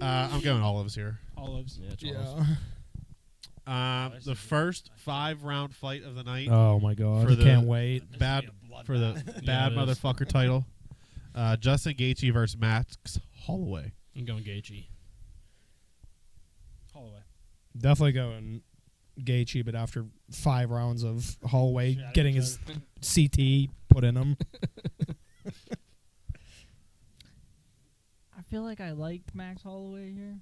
I'm going olives here. Olives. Yeah, Charles. The first 5-round fight of the night. Oh my god! For the- Can't wait. Bad for the bad it is. motherfucker title. Justin Gaethje versus Max Holloway. I'm going Gaethje. Holloway. Definitely going Gaethje, but after 5 rounds of Holloway getting his CT put in him. I feel like I like Max Holloway here,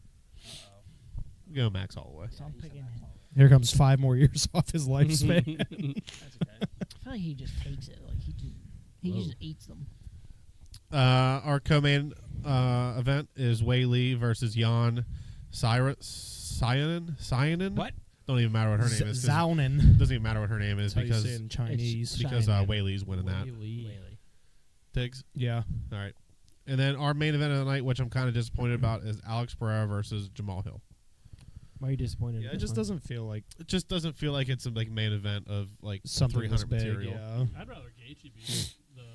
I'm going Max Holloway. so I'm picking him. Here comes 5 more years off his lifespan. That's okay. I feel like he just takes it. Like he just eats them. Our co-main event is Wei Li versus Jan Cyanan. What? Don't even matter what her name is. 'Cause Zaunin. doesn't even matter what her name is That's how you because say it in Chinese. Wei Li's winning that. Tiggs. Yeah. All right. And then our main event of the night, which I'm kind of disappointed about, is Alex Pereira versus Jamal Hill. Why are you disappointed? Yeah, in it this just one? doesn't feel like It just doesn't feel like it's a like main event of like something 300 this big. material. Yeah. I'd rather Gaethje be the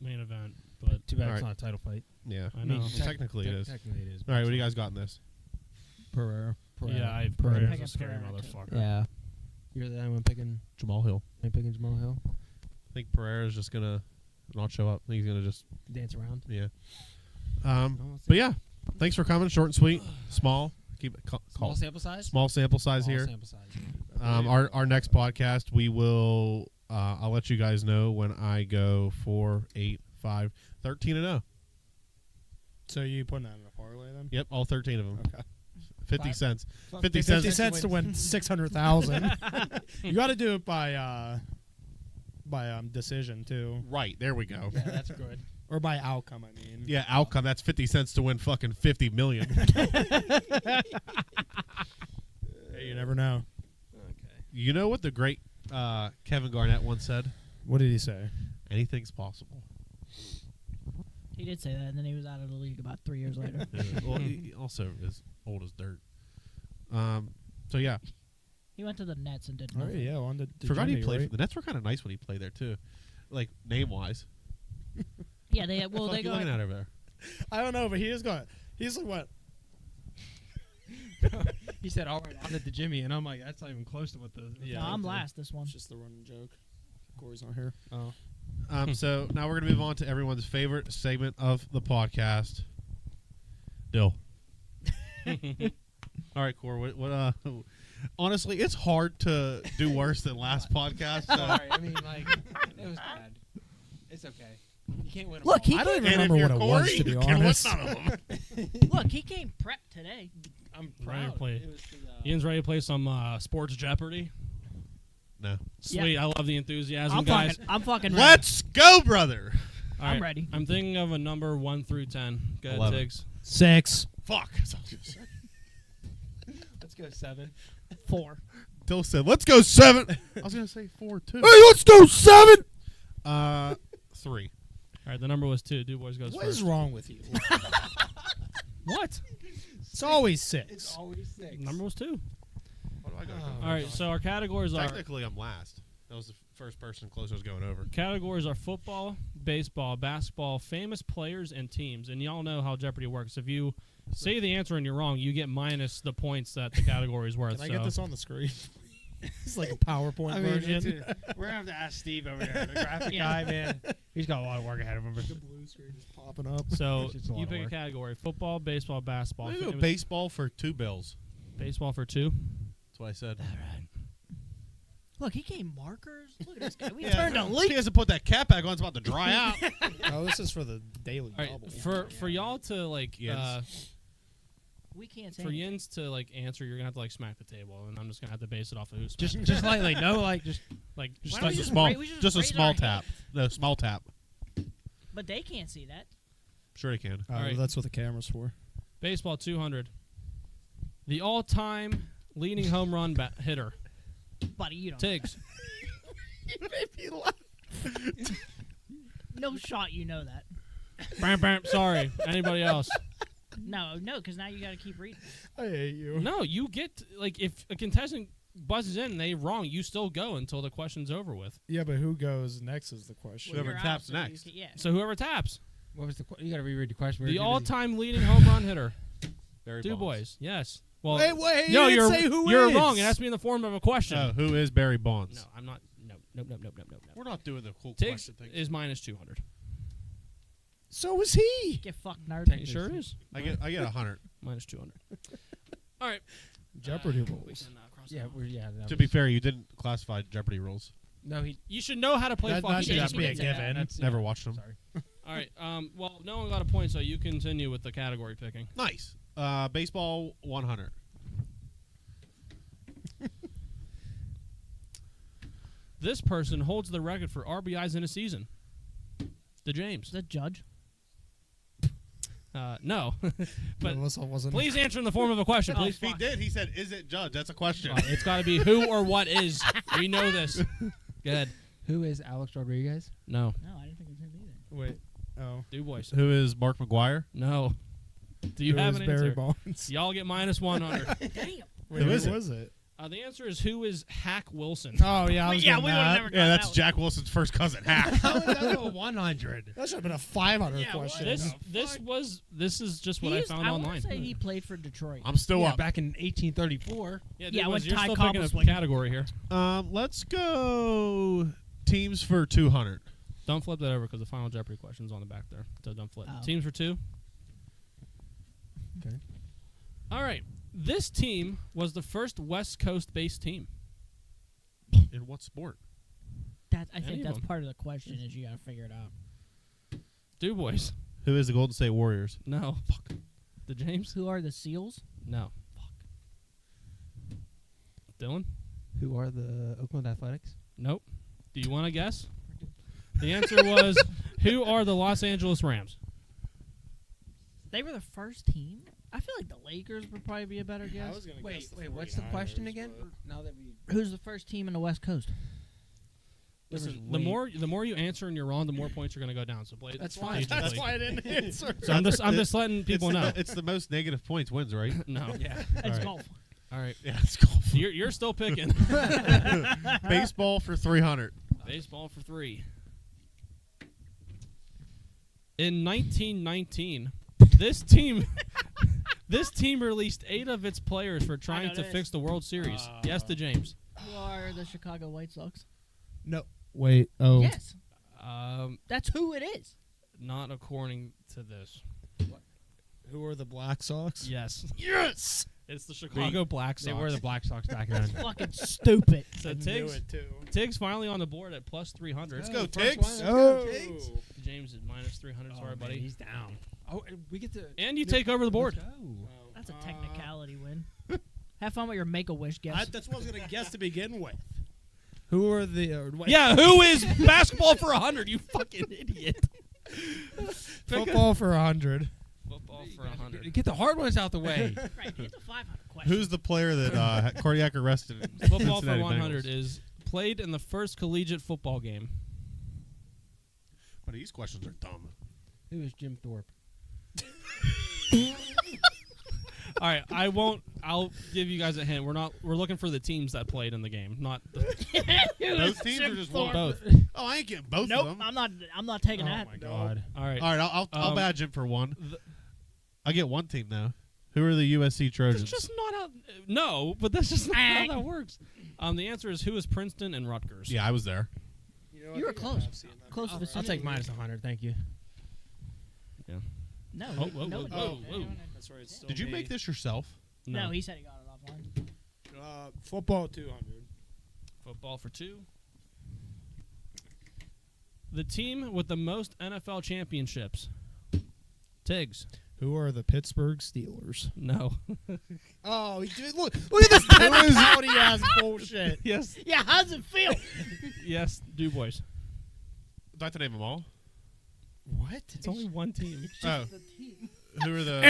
main event, but Too bad All it's right. not a title fight. Yeah. I know. Technically it is. Technically it is. All right, what do you guys got in this? Pereira. Yeah, I Pereira. Pereira's Picking a scary Pereira, too. motherfucker. Yeah. You're the only one picking. Jamal Hill. I'm picking Jamal Hill. I think Pereira's just gonna not show up. I think he's gonna just Dance around. yeah. Almost But yeah, thanks for coming. Short and sweet, small. Keep it Small sample size. small sample size Small here. Sample size. Our next podcast, we will. I'll let you guys know when I go 4, 8, 5, 13-0. So you putting that in a parlay then? Yep, all 13 of them. Okay. 50 Five. cents. Fuck 50 50 cents. cents to win 600,000. You got to do it by decision too, Right, there we go. Yeah, that's good. or by outcome. I mean, Yeah, outcome. That's 50 cents to win fucking 50 million. Hey, you never know. Okay. You know what the great Kevin Garnett once said? What did he say? Anything's possible. He did say that, and then he was out of the league about 3 years later. Well, he also is old as dirt. So yeah, He went to the Nets and did Oh nothing. yeah, on the forgot he Jimmy, played. right? The Nets were kind of nice when he played there too, like name wise. Yeah, they well What they you go. looking at over there? I don't know, but he is going. He's like what? He said, "All right, on to Jimmy," and I'm like, "That's not even close to what the." No, I'm last this one. It's just the running joke. Corey's not here. Oh. So now we're gonna move on to everyone's favorite segment of the podcast. Dill. All right, Corey. What? Honestly, it's hard to do worse than last podcast. So. Sorry, I mean, like, it was bad. It's okay. You can't win. Look, he I don't came, even remember what it was, to be honest. look, he came prepped today. I'm Ready to proud. play. It was Ian's ready to play some Sports Jeopardy. No. Sweet, I love the enthusiasm, guys. I'm fucking ready. Let's go, brother. All I'm right, ready. I'm thinking of a number 1 through 10. Go ahead, 11. Tiggs. 6. Fuck. Let's go 7. 4. Dill said, "Let's go 7." I was gonna say 4 too. Hey, let's go 7. 3. All right, the number was 2. Dubois goes What first. is wrong with you? What? It's always 6. It's always 6. The number was 2. What do I got? Oh. All right, so our categories are Technically, I'm last. That was the first person closer was going over. football, baseball, basketball, famous players and teams. And y'all know how Jeopardy works. If you say the answer and you're wrong, you get minus the points that the category is worth. Can I so get this on the screen? It's like a PowerPoint version. We're gonna have to ask Steve over there, the graphic guy, man. He's got a lot of work ahead of him. The blue screen is popping up. So It's just a lot you of pick a work. category: football, baseball, basketball. I'm gonna go Famous- baseball for 2 bills. baseball for 2. That's what I said. Look, he came markers. Look at this guy. We Yeah, turned a He leak. hasn't put that cap back on. It's about to dry out. Oh, this is for the daily All right, double. for y'all to like Yes. We can't say for anything. Yins to like answer, you're gonna have to like smack the table, and I'm just gonna have to base it off of who's Just lightly, no, like just like Why Just don't like we a just small, we just a raise small our tap. hand? No, small tap. But they can't see that. Sure, he can. All right. That's what the camera's for. baseball 200. The all-time leading home run hitter, Buddy, you don't. Tiggs. No shot, you know that. Bam, bam. Sorry. Anybody else? No, because now you got to keep reading. I hate you. No, you get like if a contestant buzzes in and they wrong, you still go until the question's over with. Yeah, but who goes next is the question. Whoever You're taps out, so you next. can- yeah. So whoever taps, what was the? You gotta reread the question. We the were too busy. all-time leading home run hitter, Barry Du Bonds. Bois. Yes. Well, Wait, no, you you're didn't say who you're is. wrong. It has to be in the form of a question. Oh, who is Barry Bonds? No, I'm not. No. We're not doing the cool Tiggs question thing. is minus 200. So is he. Get fucked, nerd. He sure is. I get 100. Minus 200. All right. Jeopardy We rules. can, cross Yeah, that off. that To be was- fair, you didn't classify Jeopardy rules. No, he. You should know how to play That fucking should did- just he be a did say that. given. That's Never watched them. Sorry. All right. Well, no one got a point, so you continue with the category picking. Nice. Baseball 100. This person holds the record for RBIs in a season. The James. Is that Judge? No. But Melissa wasn't. please answer in the form of a question, Oh, please. He did. He said, "Is it Judge?" That's a question. It's got to be who or what is. We know this. Go ahead. Who is Alex Rodriguez? No. No, I didn't think it was him either. Wait. Oh. Du Bois. Who is Mark McGuire? No. Do you Who have is an Barry answer? Bonds? Y'all get minus 100. Damn. Wait, Who is it? was it? The answer is who is Hack Wilson? Oh yeah, I was Yeah, getting we that. would've never Yeah, got that's that Jack Wilson's first cousin, Hack. How is that a 100? That should have been a 500 Yeah, what? question. This is just what I found I online. want to say he played for Detroit. I'm still Yeah, up. back in 1834. Yeah, Yeah, Boys, when you're Ty still Cobb picking was a playing. category here. Let's go teams for 200. Don't flip that over because the Final Jeopardy question's on the back there. So don't flip. Oh. Teams for 2. Okay. All right. This team was the first West Coast-based team. In what sport? I Any think of that's them. part of the question is you got to figure it out. Do boys? Who is the Golden State Warriors? No. Fuck. The James? Who are the Seals? No. Fuck. Dylan? Who are the Oakland Athletics? Nope. Do you want to guess? The answer was, who are the Los Angeles Rams? They were the first team. I feel like the Lakers would probably be a better I guess. was gonna Wait, guess the what's the 49ers, question again? but- Now that we Who's the first team in the West Coast? Listen, the more you answer and you're wrong, the more points you're going to go down. So play it That's fine. strategically. That's why I didn't answer. So I'm just letting people know. It's the most negative points wins, right? No. yeah. It's right. golf. All right. Yeah, it's golf. You're still picking. Baseball for 300. Baseball for 3. In 1919, this team released 8 of its players for trying know to this. fix the World Series. Yes to James. Who are the Chicago White Sox? No. Wait. Oh. Yes. Um, That's who it is. not according to this. Who are the Black Sox? Yes. Yes. It's the Chicago Black Sox. They were the Black Sox back then. Fucking stupid. So I knew Tiggs, it too. Tiggs finally on the board at plus 300. Let's go, First Tiggs. one. Oh. James is minus 300. Sorry, man, buddy. He's down. Oh, and we get to. And you take over the board. Let's go. That's a technicality win. Have fun with your Make-A-Wish guess. That's what I was gonna guess to begin with. Who are the? Wait. Yeah, who is basketball for 100? You fucking idiot. Football for 100. Football for 100. Get the hard ones out the way. Right, it's a 500 question. Who's the player that had cardiac arrested? in Football for Cincinnati 100 Bengals? is played in the first collegiate football game. But these questions are dumb. Who is Jim Thorpe? All right, I'll give you guys a hint. We're looking for the teams that played in the game, not the, Both teams are just one. both. Oh, I ain't getting both Nope, of them. I'm not taking Oh that. my God. All right. All right, I'll Um, badge him for one. th- I get one team now. Who are the USC Trojans? That's just not how. No, but that's just not how that works. The answer is who is Princeton and Rutgers. Yeah, I was there. You were close. Close to I'll vicinity. take minus 100. Thank you. No. Oh, whoa, no, whoa, no. whoa, whoa. That's right. It's still Did you me. make this yourself? No, he said he got it offline. Football 200. Football for 2. The team with the most NFL championships. Tiggs. Who are the Pittsburgh Steelers? No. Oh, dude, look at this technicality ass bullshit. Yes. Yeah, how's it feel? Yes, Du Bois. Do I have to name them all? What? It's only one team. Oh. Who are the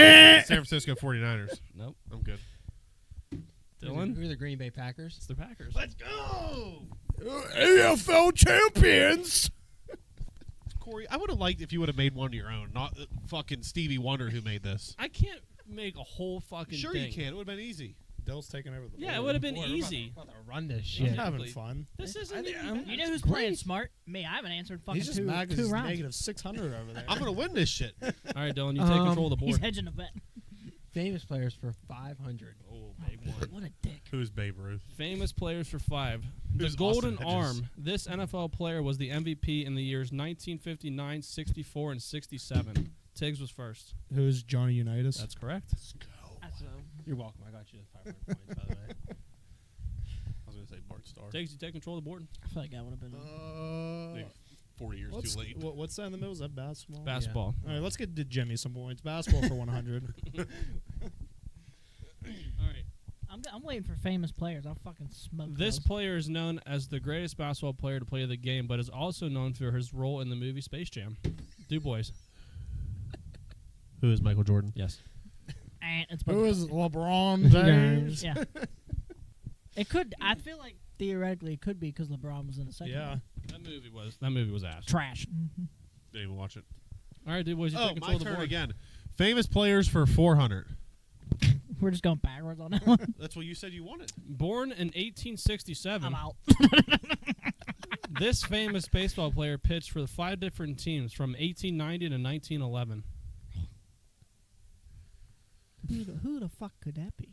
San Francisco 49ers? Nope. I'm good. Dylan. Who are the Green Bay Packers? It's the Packers. Let's go! AFL champions. Corey, I would have liked if you would have made one of your own, not fucking Stevie Wonder who made this. I can't make a whole fucking Sure thing. you can. It would have been easy. Dell's taking over the Yeah, it board. would have been Boy, we're easy. About to run this I'm shit. Yeah. having fun. This I isn't think even I'm- You know It's who's great. playing smart? Me. I haven't answered fucking He's just two, mad 'cause two he's rounds. negative 600 over there. I'm going to win this shit. All right, Dylan, you take control of the He's board. hedging a bet. Famous players for 500. Oh, big one. What a dick. Who's Babe Ruth? Famous players for 5. The Who's Golden Austin Hedges? Arm. This NFL player was the MVP in the years 1959, 64, and 67. Tiggs was first. Who's Johnny Unitas? That's correct. That's You're welcome. I got you 500 points, by the way. I was going to say Bart Starr. Tiggs, you take control of the board. I feel like that would have been. Maybe 40 years too late. What's that in the middle? Is that basketball? Basketball. All right, let's get to Jimmy some points. Basketball for 100. All right. I'm waiting for famous players. I'll fucking smoke This those. player is known as the greatest basketball player to play the game, but is also known for his role in the movie Space Jam. Du Bois. Who is Michael Jordan? Yes. And it's Who is LeBron James? Yeah. It could. I feel like theoretically it could be because LeBron was in the second. Yeah. one. That movie was ass. Trash. Didn't even watch it. All right, Du Bois, you Oh, take control my of the turn board. again. Famous players for 400. We're just going backwards on that one. That's what you said you wanted. Born in 1867, I'm out. this famous baseball player pitched for the 5 different teams from 1890 to 1911. Who the fuck could that be?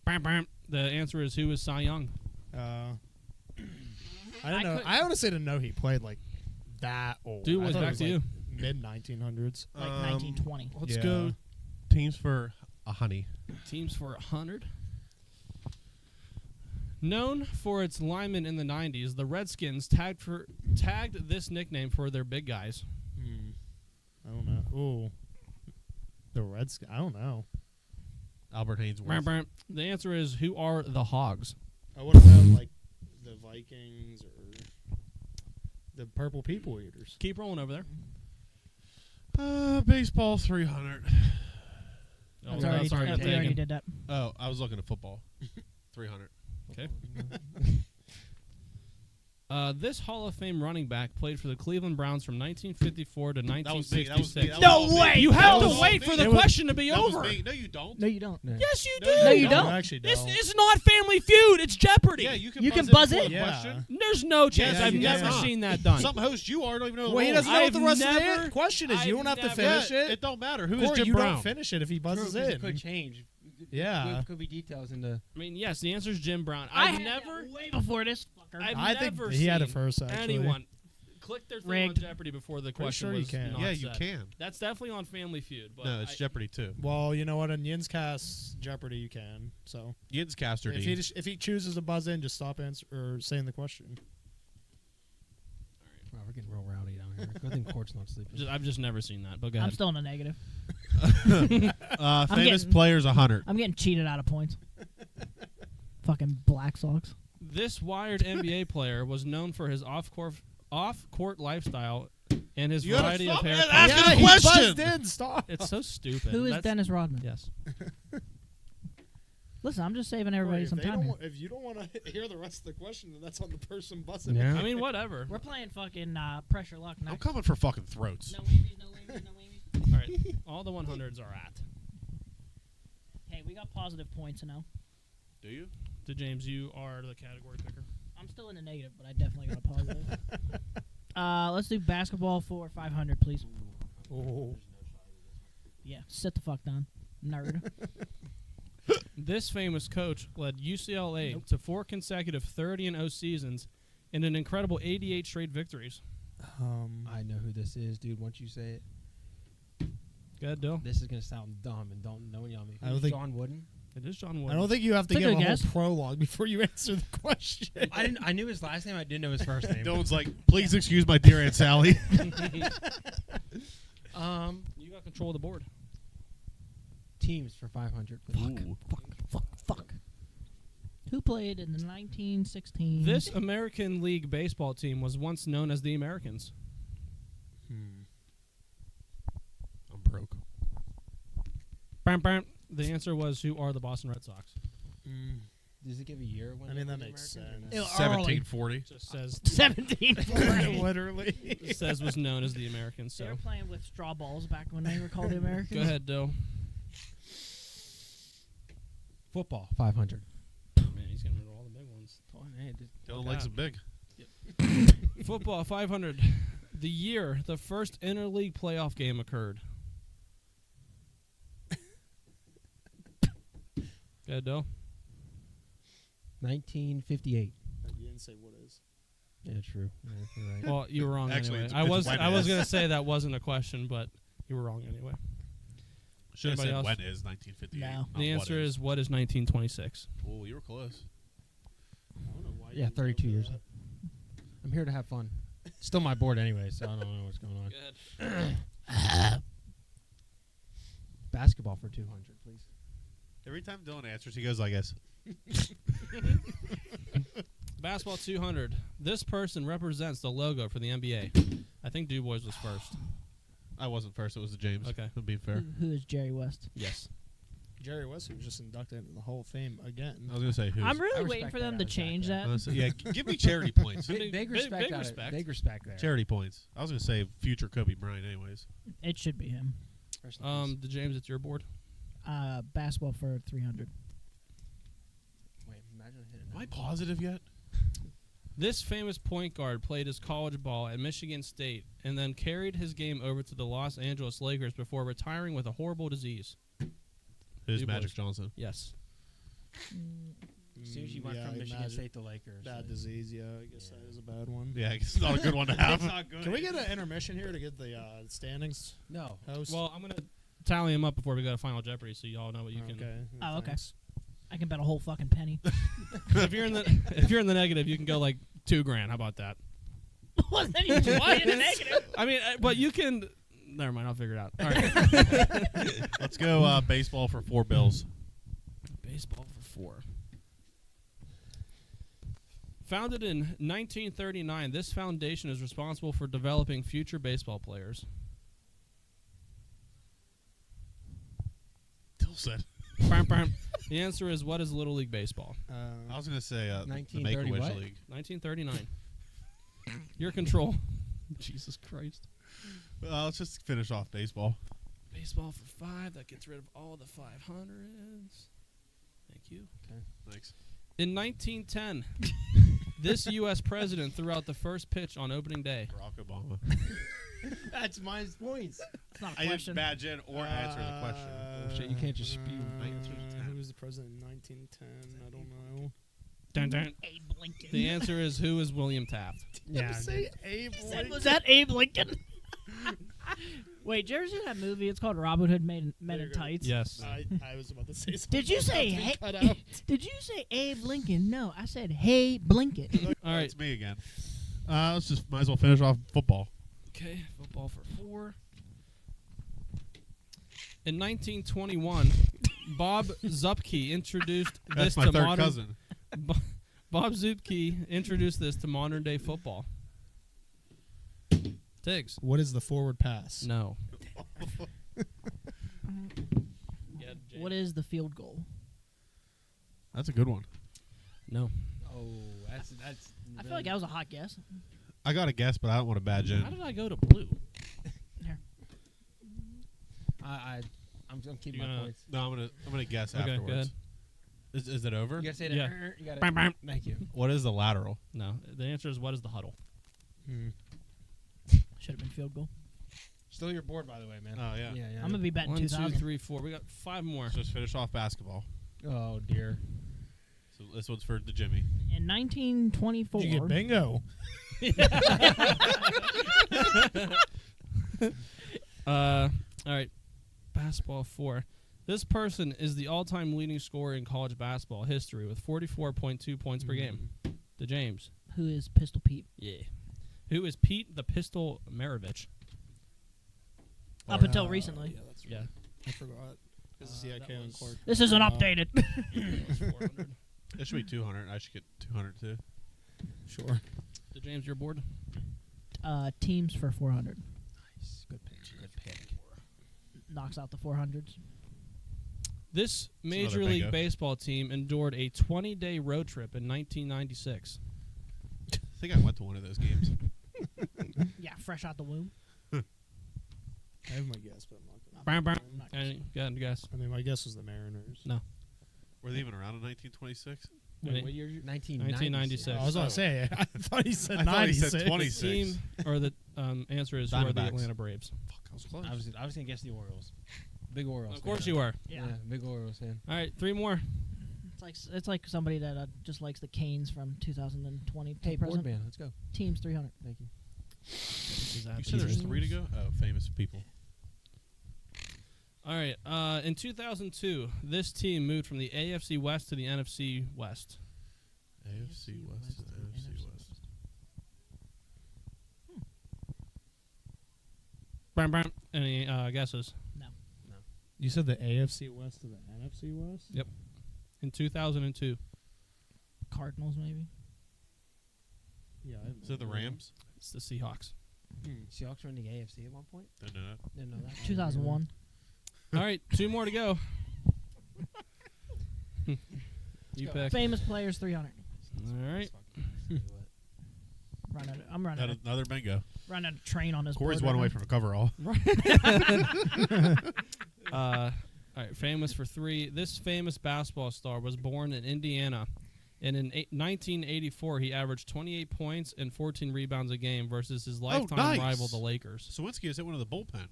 Bam, bam. The answer is who is Cy Young? I don't know. could- I honestly didn't know he played like that old. Dude, I was thought it back was, to like, you. Mid 1900s. Like 1920. Let's Yeah. go teams for a honey. Teams for 100. Known for its linemen in the 90s, the Redskins tagged this nickname for their big guys. I don't know. Ooh. The Redskins. I don't know. Albert Bam, Hainsworth. bam. The answer is who are the Hogs? I would have known like the Vikings or the Purple People Eaters. Keep rolling over there. Baseball 300. Oh, That's that's already we already taken. did that. Oh, I was looking at football. 300. Okay. This Hall of Fame running back played for the Cleveland Browns from 1954 to That was me. 1966. That was me. You That have was to wait me. for the That was- question to be that was over. me. No, you don't. No, you don't. Yes, you No, do. No, you don't. Actually, This don't. is not Family Feud. It's Jeopardy. Yeah, you can You buzz can buzz before in. the Yeah. question. There's no chance. Yeah, I've you never can. seen that done. Some host you are don't even know the Well, he rules. doesn't know what I've the rest never- of the question is. You I've don't have to never- finish Yeah, it. it don't matter. Who is Corey, Jim you Brown? don't finish it if he True, buzzes 'cause it in. could change. Yeah. Could be details in the. I mean, yes, the answer is Jim Brown. I I've had never, that way before this fucker. I've I think never he had it seen first, actually. anyone click their thing Rigged. on Jeopardy before the Pretty question sure you was can. not Yeah, you said. can. That's definitely on Family Feud. But No, it's Jeopardy too. Well, you know what? In Yinzcast Jeopardy, you can. So Yinzcast or if he chooses to buzz in, just stop or saying the question. Wow, we're getting real rowdy down here. Good thing Court's not sleeping. I've just never seen that. But go I'm ahead. still in the negative. Famous getting- players 100. I'm getting cheated out of points. Fucking Black Sox. This Wired NBA player was known for his off-court lifestyle and his You gotta variety of stop haircuts. asking Yeah, the he question. buzzed in. Stop. It's so stupid. Who is That's- Dennis Rodman? Yes. Listen, I'm just saving everybody some time here. If you don't want to hear the rest of the question, then that's on the person buzzing. Yeah. I mean, whatever. We're playing fucking pressure luck I'm next. coming for fucking throats. No whammies, no whammies, no whammies. All right. All the 100s are at. Hey, we got positive points now. Do you? To James, you are the category picker. I'm still in the negative, but I definitely got a positive. Let's do basketball for 500, please. Oh. Yeah, sit the fuck down, nerd. This famous coach led UCLA to 4 consecutive 30-0 seasons and an incredible 88 straight victories. I know who this is, dude. Once you say it, Go ahead, Dill. this is gonna sound dumb and don't know on me. I don't Who's think- John Wooden. It is John I Wooden. don't think you have to It's a give good a whole guess. prologue before you answer the question. I knew his last name. I didn't know his first name. Dylan's like, please excuse my dear Aunt Sally. You got control of the board. Teams for 500. Please. Fuck. Who played in the 1916? This American League baseball team was once known as the Americans. I'm broke. Bam, bam. The answer was who are the Boston Red Sox. Does it give a year? When I they mean, were that the makes Americans or sense. no? 1740. Just says 17. Literally. it says was known as the Americans. They were So playing with straw balls back when they were called the Americans. go ahead, Dill. Football 500. Man, he's gonna remember all the big ones. Dylan likes it big. Football 500. The year the first interleague playoff game occurred. Go ahead, Dill. 1958. You didn't say what is. Yeah, true. Yeah, you're right. Well, you were wrong Actually, anyway. it's when I was is. gonna say that wasn't a question, but you were wrong anyway. Should have Anybody said else? when is 1958. No. not The what answer is what is 1926? Oh, you were close. I don't know why Yeah, 32 years. I'm here to have fun. Still my board anyway, so I don't know what's going on. Go ahead. Basketball for 200, please. Every time Dylan answers, he goes like this. Basketball 200. This person represents the logo for the NBA. I think DuBois was first. I wasn't first. It was the James. Okay. I'm being fair. Who is Jerry West? Yes. Jerry West was just inducted into the Hall of Fame again. I was going to say who. I'm I really respect waiting for that them out to of Zach change there. that. Yeah, give me charity points. Big respect. big out of- respect. Big respect there. Charity points. I was going to say future Kobe Bryant anyways. It should be him. Rest in peace. The James, it's your board. Basketball for 300. Wait, imagine hitting Am I positive yet? This famous point guard played his college ball at Michigan State and then carried his game over to the Los Angeles Lakers before retiring with a horrible disease. Who's You Magic boys. Johnson? Yes. As soon as you went Yeah, from Michigan imagine. State to Lakers. Bad like- disease, yeah. I guess Yeah. that is a bad one. Yeah, it's not a good one to have. Can we get an intermission here to get the standings? No. Host? Well, I'm going to tally them up before we go to Final Jeopardy so y'all know what you can. Okay. Oh, okay. thanks. I can bet a whole fucking penny. if you're in the negative, you can go like $2,000. How about that? Wasn't even twice in the negative. I mean, but you can. Never mind. I'll figure it out. All right. Let's go baseball for $4 bills. Baseball for 4. Founded in 1939, this foundation is responsible for developing future baseball players. Tilson. Bam, bam. The answer is, what is Little League Baseball? I was going to say the 1930 Make-A-Wish what? League. 1939. Your control. Jesus Christ. Let's just finish off baseball. Baseball for 5. That gets rid of all the 500s. Thank you. Thanks. In 1910, this U.S. president threw out the first pitch on opening day. Barack Obama. That's my points. It's not a I didn't question. badge in or answer the question. Oh, shit, you can't just spew. Who was the president in 1910? I don't know. Dun, dun. Abe Lincoln. The answer is, who is William Taft? Yeah. say Abe Was that Abe Lincoln? Wait, did you ever see that movie? It's called Robin Hood Men in Tights. Yes. I was about to say something. Did you say Something hey? cut out. Did you say Abe Lincoln? No, I said Hey Blinken. All right. It's me again. Let's just might as well finish off football. Okay, football for 4. In 1921, Bob Zupke introduced this That's my to third modern. cousin. Bob Zupke introduced this to modern day football. Tiggs. What is the forward pass? No. What is the field goal? That's a good one. No. Oh, that's. I feel like that was a hot guess. I got a guess, but I don't want to badge in. How did I go to blue? I'm keeping You my gonna- points. No, I'm gonna guess Okay, go afterwards. ahead. Is it over? You gotta say Yeah. that. You gotta. Bam, bam. Thank you. What is the lateral? No. The answer is, what is the huddle? Should have been field goal. Still your board, by the way, man. Oh yeah. Yeah. I'm gonna be betting 1, 2, 2,000. 3, 4. We got 5 more. Let's just finish off basketball. Oh dear. So this one's for the Jimmy. In 1924. Did you get bingo? All right. Basketball 4. This person is the all-time leading scorer in college basketball history with 44.2 points per game. The James. Who is Pistol Pete? Yeah. Who is Pete the Pistol Maravich? Up until recently. Yeah, that's right. Yeah. I forgot. This is that Kalen was- Clark. This isn't updated. It should be 200. I should get 200 too. Sure. The James, your board? Teams for 400. Nice. Good pick. Good pick. Knocks out the 400s. This another Major League bingo. Baseball team endured a 20-day road trip in 1996. I think I went to one of those games. Yeah, fresh out the womb. I have my guess, but I'm not gonna. Bam, bam. I'm not Any guess? I mean, my guess was the Mariners. No. Were they even around in 1926? Wait, What year? 1996. I was gonna say. I thought he said I thought he 96. said 26. Team, or the answer is, who are the Diamondbacks. Atlanta Braves. Fuck, I was close. I was gonna guess the Orioles. Big Orioles. Of course fan. you were. Yeah. Big Orioles fan. All right, 3 more. It's like somebody that just likes the Canes from 2020 Hey, to board present. band. Let's go. Teams 300. Thank you. This is You said there's Teams. 3 to go? Oh, famous people. All right. In 2002, this team moved from the AFC West to the NFC West. AFC West to NFC West. Bam, bam. Any guesses? You said the AFC West to the NFC West? Yep. In 2002. Cardinals, maybe. Yeah. I have Is it the no idea. Rams? It's the Seahawks. Seahawks were in the AFC at one point. Didn't know that. Didn't know that. 2001. All right, 2 more to go. You go. pick. Famous players 300. All right. I'm running Another bingo. running a train on this Corey's board one right away now. from a coverall. All right, famous for 3. This famous basketball star was born in Indiana. And in 1984, he averaged 28 points and 14 rebounds a game versus his lifetime nice. rival, the Lakers. Sawinski is hit one of the bullpen.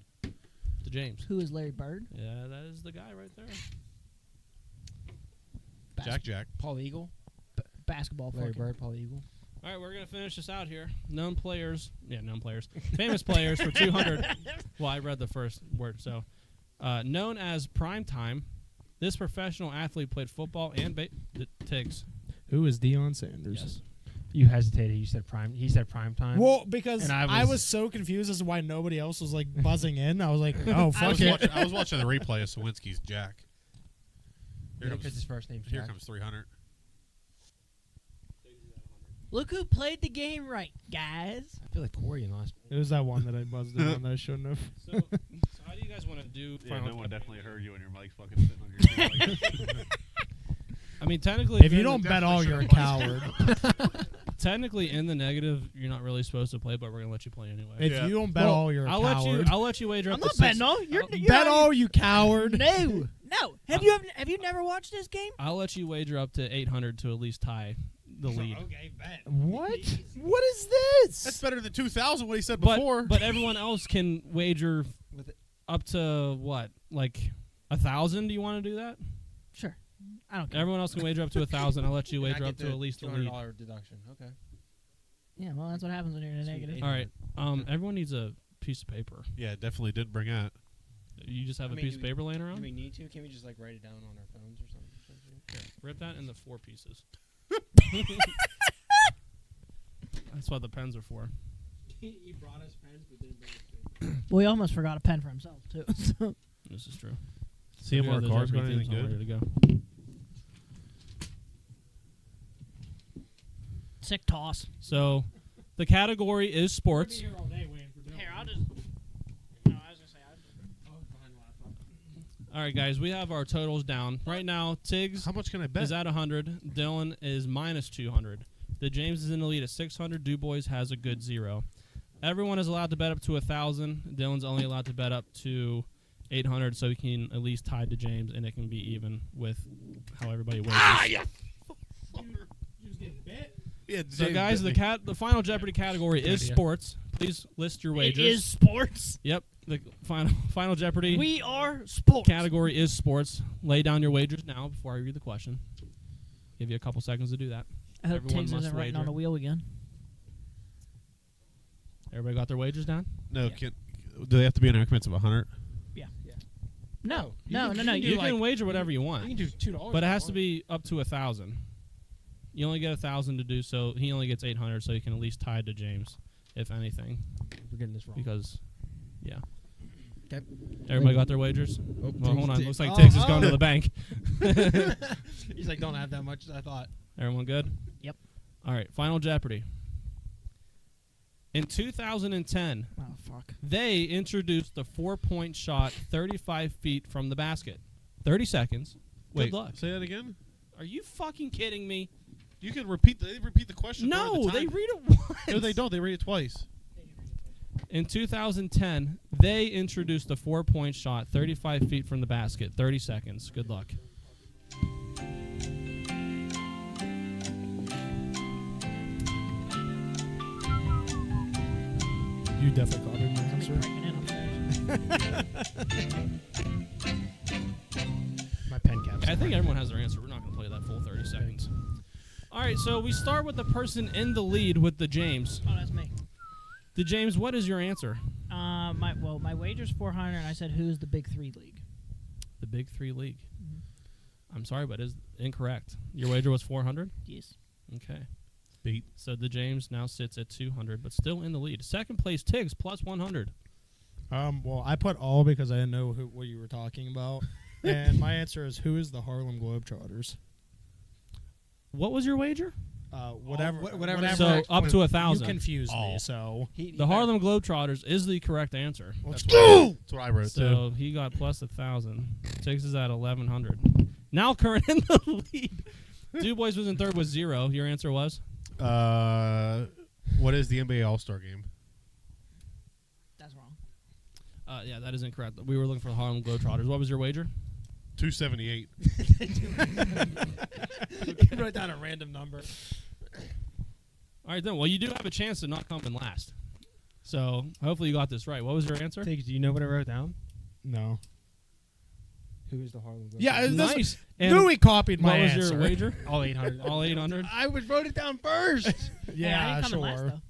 To James. Who is Larry Bird? Yeah, that is the guy right there. Jack. Paul Eagle. Basketball. Larry fucking- Bird, Paul Eagle. All right, we're going to finish this out here. Known players. Famous players for 200. Well, I read the first word. So, known as Primetime, this professional athlete played football and Tiggs. Who is Deion Sanders? Yes. You hesitated. You said prime. He said prime time. Well, because And I was so confused as to why nobody else was like buzzing in. I was like, oh, fuck it. I was watching the replay of Sawinski's Jack. Because his first name's Here Jack. comes 300. Look who played the game right, guys. I feel like Torian lost. It was that one that I buzzed in on that I shouldn't have. So how do you guys want to do final? definitely heard you and your mic's fucking sitting on your I mean, technically, If you don't bet all, you're a coward. technically in the negative, you're not really supposed to play, but we're gonna let you play anyway. If you don't bet all, you're a I'll coward. let you wager I'm up not to betting 6. all. You're Bet all, you coward. No. Have you never watched this game? I'll let you wager up to 800 to at least tie the lead. Okay, bet. What? What is this? That's better than 2,000, what he said But before. but everyone else can wager With it. up to what, like 1,000? Do you want to do that? Sure. I don't care. Everyone else can wager up to 1,000. I'll let you And I wager get up to the at least the lead. $200 deduction. Okay. Yeah, well, that's what happens when you're in a negative. All right. Everyone needs a piece of paper. Yeah, definitely did bring that. You just have I a mean, piece of paper laying Do around? we need to? Can we just like write it down on our phones or something? Rip that into 4 pieces. That's what the pens are for. He brought us pens, but didn't bring us paper. Well, he almost forgot a pen for himself too. So. This is true. See if our Those cards got Jeopardy anything themes all good. ready to go. Sick toss. So, the category is sports. Here all day waiting for Dylan. Here, I'll just. No, I was gonna say. All right, guys, we have our totals down. Right now, Tiggs How much can I bet? is at 100. Dylan is minus 200. The James is in the lead at 600. DuBois has a good 0. Everyone is allowed to bet up to 1,000. Dylan's only allowed to bet up to 800, so he can at least tie to James, and it can be even with how everybody wagers. You was getting bet. Yeah, So, James guys, bit the me. final Jeopardy category is idea. sports. Please list your It wagers. is sports. Yep, the final Jeopardy We are sports. category is sports. Lay down your wagers now before I read the question. Give you a couple seconds to do that. I hope Everyone Tiggs must isn't writing wager. on the wheel again. Everybody got their wagers down? No, Yeah. do they have to be in increments of 100? No, You no, can- no, no. you You You can wager whatever you want, You can do $2. but it has to be up to 1,000. You only get 1,000 to do so. He only gets 800, so he can at least tie to James, if anything. We're getting this wrong. Because, yeah. Okay. Everybody got their wagers? Oh, Well, hold on. Tiggs. Looks like Oh, Tiggs is oh. going to the bank. He's like, don't have that much as I thought. Everyone good? Yep. All right, Final Jeopardy. In 2010, Oh fuck. they introduced the 4-point shot 35 feet from the basket. 30 seconds. Wait, Good luck. say that again? Are you fucking kidding me? You can repeat the question. during No, the they time. read it once. No, they don't. They read it twice. In 2010, they introduced the 4-point shot 35 feet from the basket. 30 seconds. Good luck. You definitely copied my Somebody answer. breaking in upstairs. My pen caps. I think everyone has their answer. We're not going to play that full 30 seconds. All right, so we start with the person in the lead with the James. Oh, that's me. The James, what is your answer? My wager's 400, and I said who's the Big 3 league? The Big 3 league. Mm-hmm. I'm sorry, but it's incorrect. Your wager was 400? Yes. Okay. Beat. So the James now sits at 200, but still in the lead. Second place, Tiggs, plus 100. Well, I put all because I didn't know what you were talking about. And my answer is, who is the Harlem Globetrotters? What was your wager? Whatever. whatever So up to You 1,000. confused me, Oh. so. The Harlem Globetrotters is the correct answer. Let's That's go! That's what I wrote, too. So he got plus 1,000. Tiggs is at 1,100. Now current in the lead. DuBois was in third with 0. Your answer was? What is the NBA All-Star Game? That's wrong. Yeah, that is incorrect. We were looking for the Harlem Globetrotters. What was your wager? 278. Write down a random number. All right, then. Well, you do have a chance to not come in last. So hopefully you got this right. What was your answer? Tiggs, do you know what I wrote down? No. Who is the Harlem Globetrotters? Yeah, Nice. And Louis copied my what was answer. your wager? All 800. All 800. I wrote it down first. Yeah, I ain't coming last, sure. though.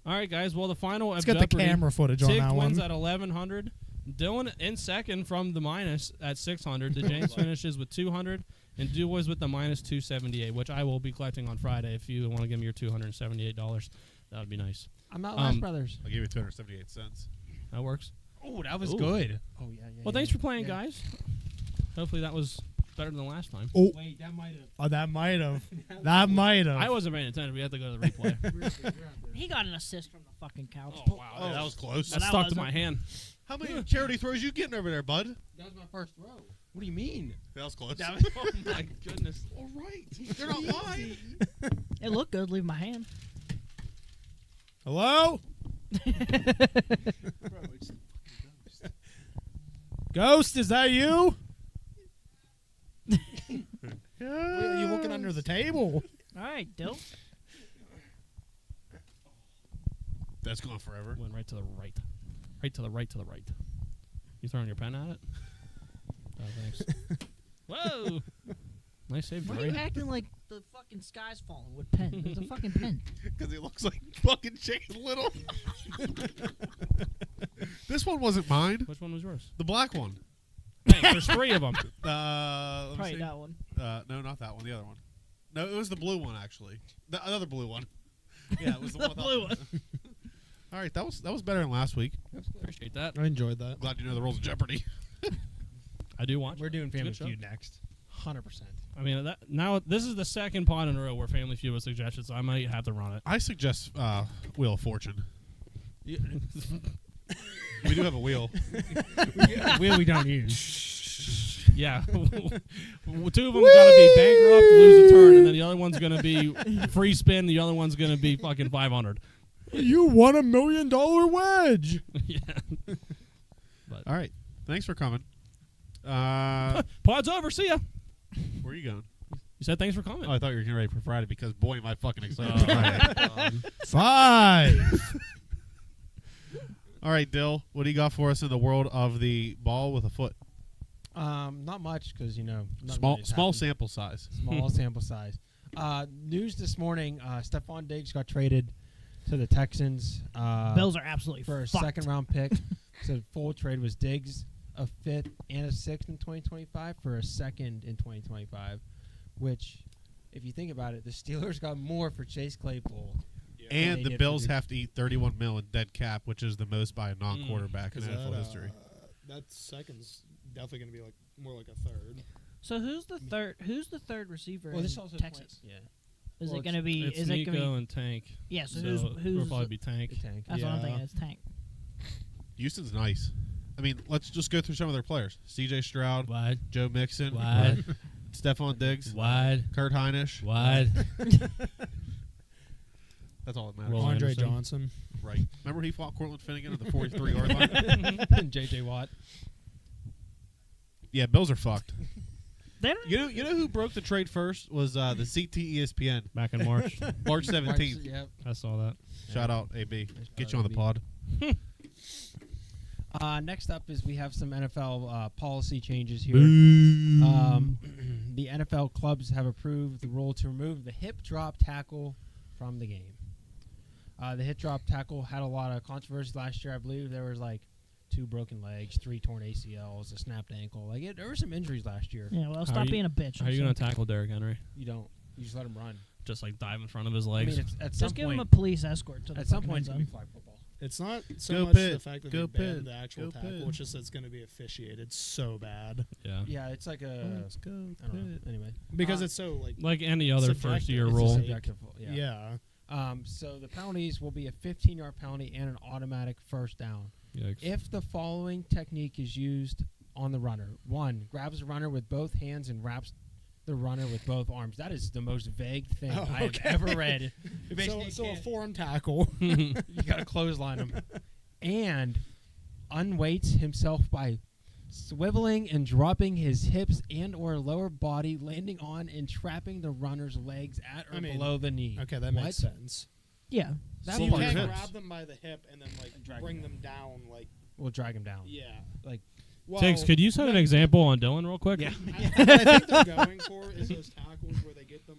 All right, guys. Well, the final Let's of get the Jeopardy. camera footage on Tiggs that wins one. at 1100. Dylan in second from the minus at 600. The James finishes with 200, and Dubois with the minus 278, which I will be collecting on Friday. If you want to give me your $278, that would be nice. I'm not Last Brothers. I'll give you 278 cents. That works. Oh, that was Ooh. good. Oh, yeah. Well, thanks for playing, guys. Hopefully that was better than the last time. Oh, Wait, that might have. oh, that might have. That might have. I wasn't paying attention. We have to go to the replay. He got an assist from the fucking couch. Oh, wow. Oh, that was close. That that stuck to wasn't- my hand. How many charity throws you getting over there, bud? That was my first throw. What do you mean? That was close. Oh, my goodness. All right. They're not lying. It looked good. Leave my hand. Hello? Ghost, is that you? Wait, are you looking under the table? All right, Dill. That's going forever. Went right to the right. Right to the right to the right. You throwing your pen at it? Oh, thanks. Whoa! Nice save, Why are you Jerry. acting like the fucking sky's falling with pen? It's a fucking pen. Because he looks like fucking Chicken Little. This one wasn't mine. Which one was yours? The black one. Hey, there's 3 of them. Let me Probably see. that one. No, not that one. The other one. No, it was the blue one actually. The other blue one. Yeah, it was the, one without blue one. All right, that was better than last week. Appreciate that. I enjoyed that. Glad you know the rules of Jeopardy. I do watch. We're doing Family Good show. Feud next. 100%. I mean, now this is the second pod in a row where Family Feud was suggested, so I might have to run it. I suggest Wheel of Fortune. We do have a wheel. We don't use. Yeah. 2 of them got to be bankrupt, lose a turn, and then the other one's going to be free spin. The other one's going to be fucking 500. You won $1 million wedge. Yeah. All right. Thanks for coming. Pod's over. See ya. Where are you going? You said thanks for coming. Oh, I thought you were getting ready for Friday because boy, am I fucking excited. Oh. for Friday. 5. All right, Dill, what do you got for us in the world of the ball with a foot? Not much because nothing Small really has small happened. sample size. Small sample size. News this morning: Stephon Diggs got traded to the Texans. Bills are absolutely for a fucked. second-round pick. So full trade was Diggs, a 5th and a 6th in 2025 for a 2nd in 2025. Which, if you think about it, the Steelers got more for Chase Claypool. And they the did Bills for have to eat $31 million in dead cap, which is the most by a non-quarterback in NFL history. That second's definitely going to be like more like a third. So who's the third? Who's the third receiver Well, in this also Texas? Yeah, Is Well, it going to be? It's Is it Nico going to be? and Tank. Yeah. So So who's? it'll probably be Tank. the tank. That's what I'm Yeah. thinking. It's Tank. Houston's nice. I mean, let's just go through some of their players. C.J. Stroud, Wide. Joe Mixon, Wide. Stephon Diggs, Wide. Kurt Heinisch. Wide. That's all that matters. Will Andre Anderson. Johnson. Right. Remember he fought Cortland Finnegan at the 43-yard line? And J.J. Watt. Yeah, Bills are fucked. They don't. You know who broke the trade first was the CT ESPN, Back in March. March 17th. Yep. I saw that. Shout out AB. Nice Get shout you on out, the pod. Next up is we have some NFL policy changes here. The NFL clubs have approved the rule to remove the hip drop tackle from the game. The hip drop tackle had a lot of controversy last year. I believe there was like 2 broken legs, 3 torn ACLs, a snapped ankle. There were some injuries last year. Yeah. Well, How stop are you- being a bitch. How are you going to tackle Derrick Henry? You don't. You just let him run. Just like dive in front of his I legs? mean, at some Just give him point, a police escort to the at some fucking point, end it's gonna be zone. flag football. It's not so Go much Pitt. the fact that Go they banned Pitt. the actual Go tackle, Pitt. it's just that it's going to be officiated so bad. Yeah. Yeah, it's like a. Let's go. I don't know. Anyway, Because it's so, Like any other Subjective. first-year It's a rule. sub- subjective. Yeah. yeah. So the penalties will be a 15-yard penalty and an automatic first down. Yikes. If the following technique is used on the runner: 1, grabs the runner with both hands and wraps the runner with both arms. That is the most vague thing Oh, I have okay. ever read. So a forearm tackle. You got to clothesline him. And unweights himself by swiveling and dropping his hips and or lower body, landing on and trapping the runner's legs at or below the knee. Okay, that makes sense. Yeah. That So you part can't is- grab them by the hip and then Drag bring them them down like We'll drag him down. yeah. Like, Well, Tiggs, could you set an example on Dylan real quick? Yeah. what I think they're going for is those tackles where they get them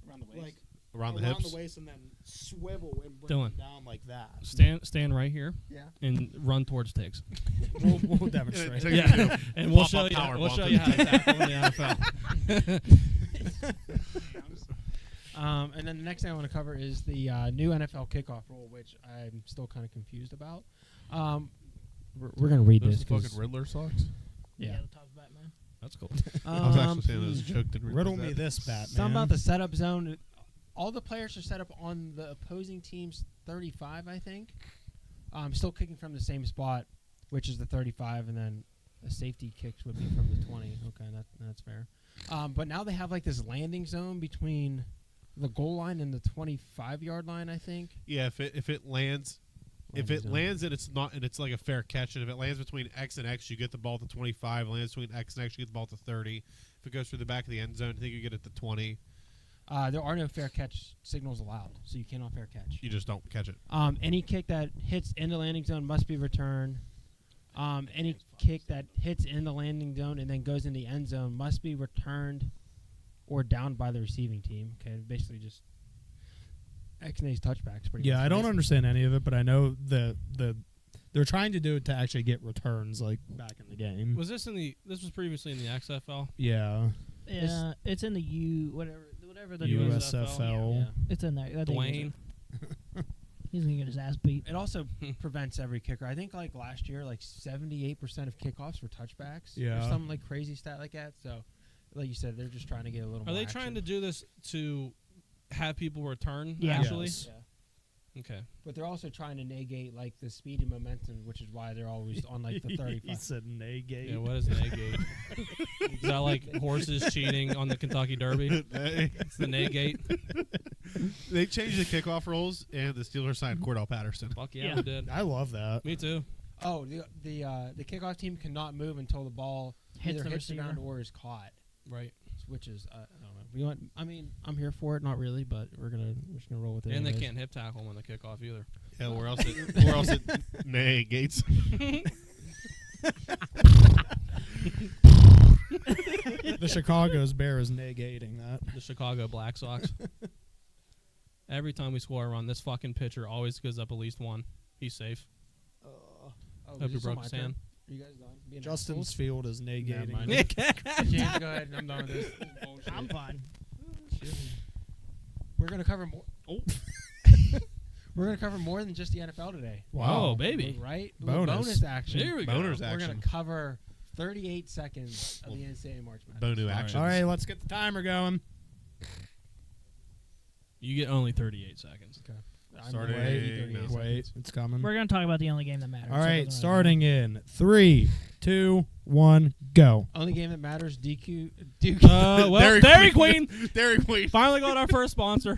around the waist. like Around the around hips. the waist and then swivel and bring Dylan. them down like that. Stand right here Yeah. and run towards Tiggs. We'll demonstrate. Take Yeah. it to And we'll Pop show up you. power We'll bump. show you how to tackle in the NFL. And then the next thing I want to cover is the new NFL kickoff rule, which I'm still kind of confused about. We're going to read Those this. are fucking Riddler socks. Yeah. the top of Batman. That's cool. I was actually saying Um, those joke. Didn't Riddle realize me that. this, Batman. Something about the setup zone. All the players are set up on the opposing team's 35, I think. Still kicking from the same spot, which is the 35, and then a safety kick would be from the 20. Okay, that's fair. But now they have like this landing zone between the goal line and the 25-yard line, I think. Yeah, if it lands, Landing zone. and it's like a fair catch, and if it lands between X and X, you get the ball to 25. Lands between X and X, you get the ball to 30. If it goes through the back of the end zone, I think you get it to 20. There are no fair catch signals allowed, so you cannot fair catch. You just don't catch it. Any kick that hits in the landing zone must be returned. Any kick that hits in the landing zone and then goes in the end zone must be returned or downed by the receiving team. Okay, basically just X and A's touchbacks. Pretty Yeah, much. I don't understand any of it, but I know they're trying to do it to actually get returns like back in the game. Was this This was previously in the XFL. Yeah, Yeah, it's in the whatever the USFL. Yeah. It's in there. I think Dwayne. he's gonna get his ass beat. It also prevents every kicker. I think like last year, like 78% of kickoffs were touchbacks. Or Yeah. some like crazy stat like that. So, like you said, they're just trying to get a little. Are more they action. trying to do this to have people return? Yeah. Actually. Yes. Yeah. Okay. But they're also trying to negate like the speed and momentum, which is why they're always on like the 35. He said negate. Yeah. What is negate? Is that like horses cheating on the Kentucky Derby? It's the negate. They changed the kickoff rules, and the Steelers signed Cordell Patterson. Fuck yeah, Yeah. we did. I love that. Me too. Oh, the kickoff team cannot move until the ball Hits either the hits the ground receiver. or is caught. Right. Which is I don't know. I'm here for it, not really, but we're just gonna roll with it. And they anyways. can't hip tackle when the kickoff either. Yeah, where else? Where else? Negates. The Chicago's Bear is negating that. The Chicago Black Sox. Every time we score a run, this fucking pitcher always gives up at least one. He's safe. Oh, Hope you is this broke my his turn? hand. Are you guys done? Being Justin's field is negating. mind. assholes? James, go ahead. I'm done with this. Bullshit. I'm fine. We're gonna cover more. Oh. We're gonna cover more than just the NFL today. Wow, baby. Right? Bonus. Bonus action. There we go. Boners We're action. gonna cover 38 seconds of the NCAA March Madness. Bonu action. All right, let's get the timer going. You get only 38 seconds. I'm Starting ready. now. 38 seconds. Wait, it's coming. We're gonna talk about the only game that matters. All so it right, doesn't starting in 3, 2, 1, go. Only game that matters. DQ. Duke. Well, Dairy Queen Dairy Queen. finally got our first sponsor.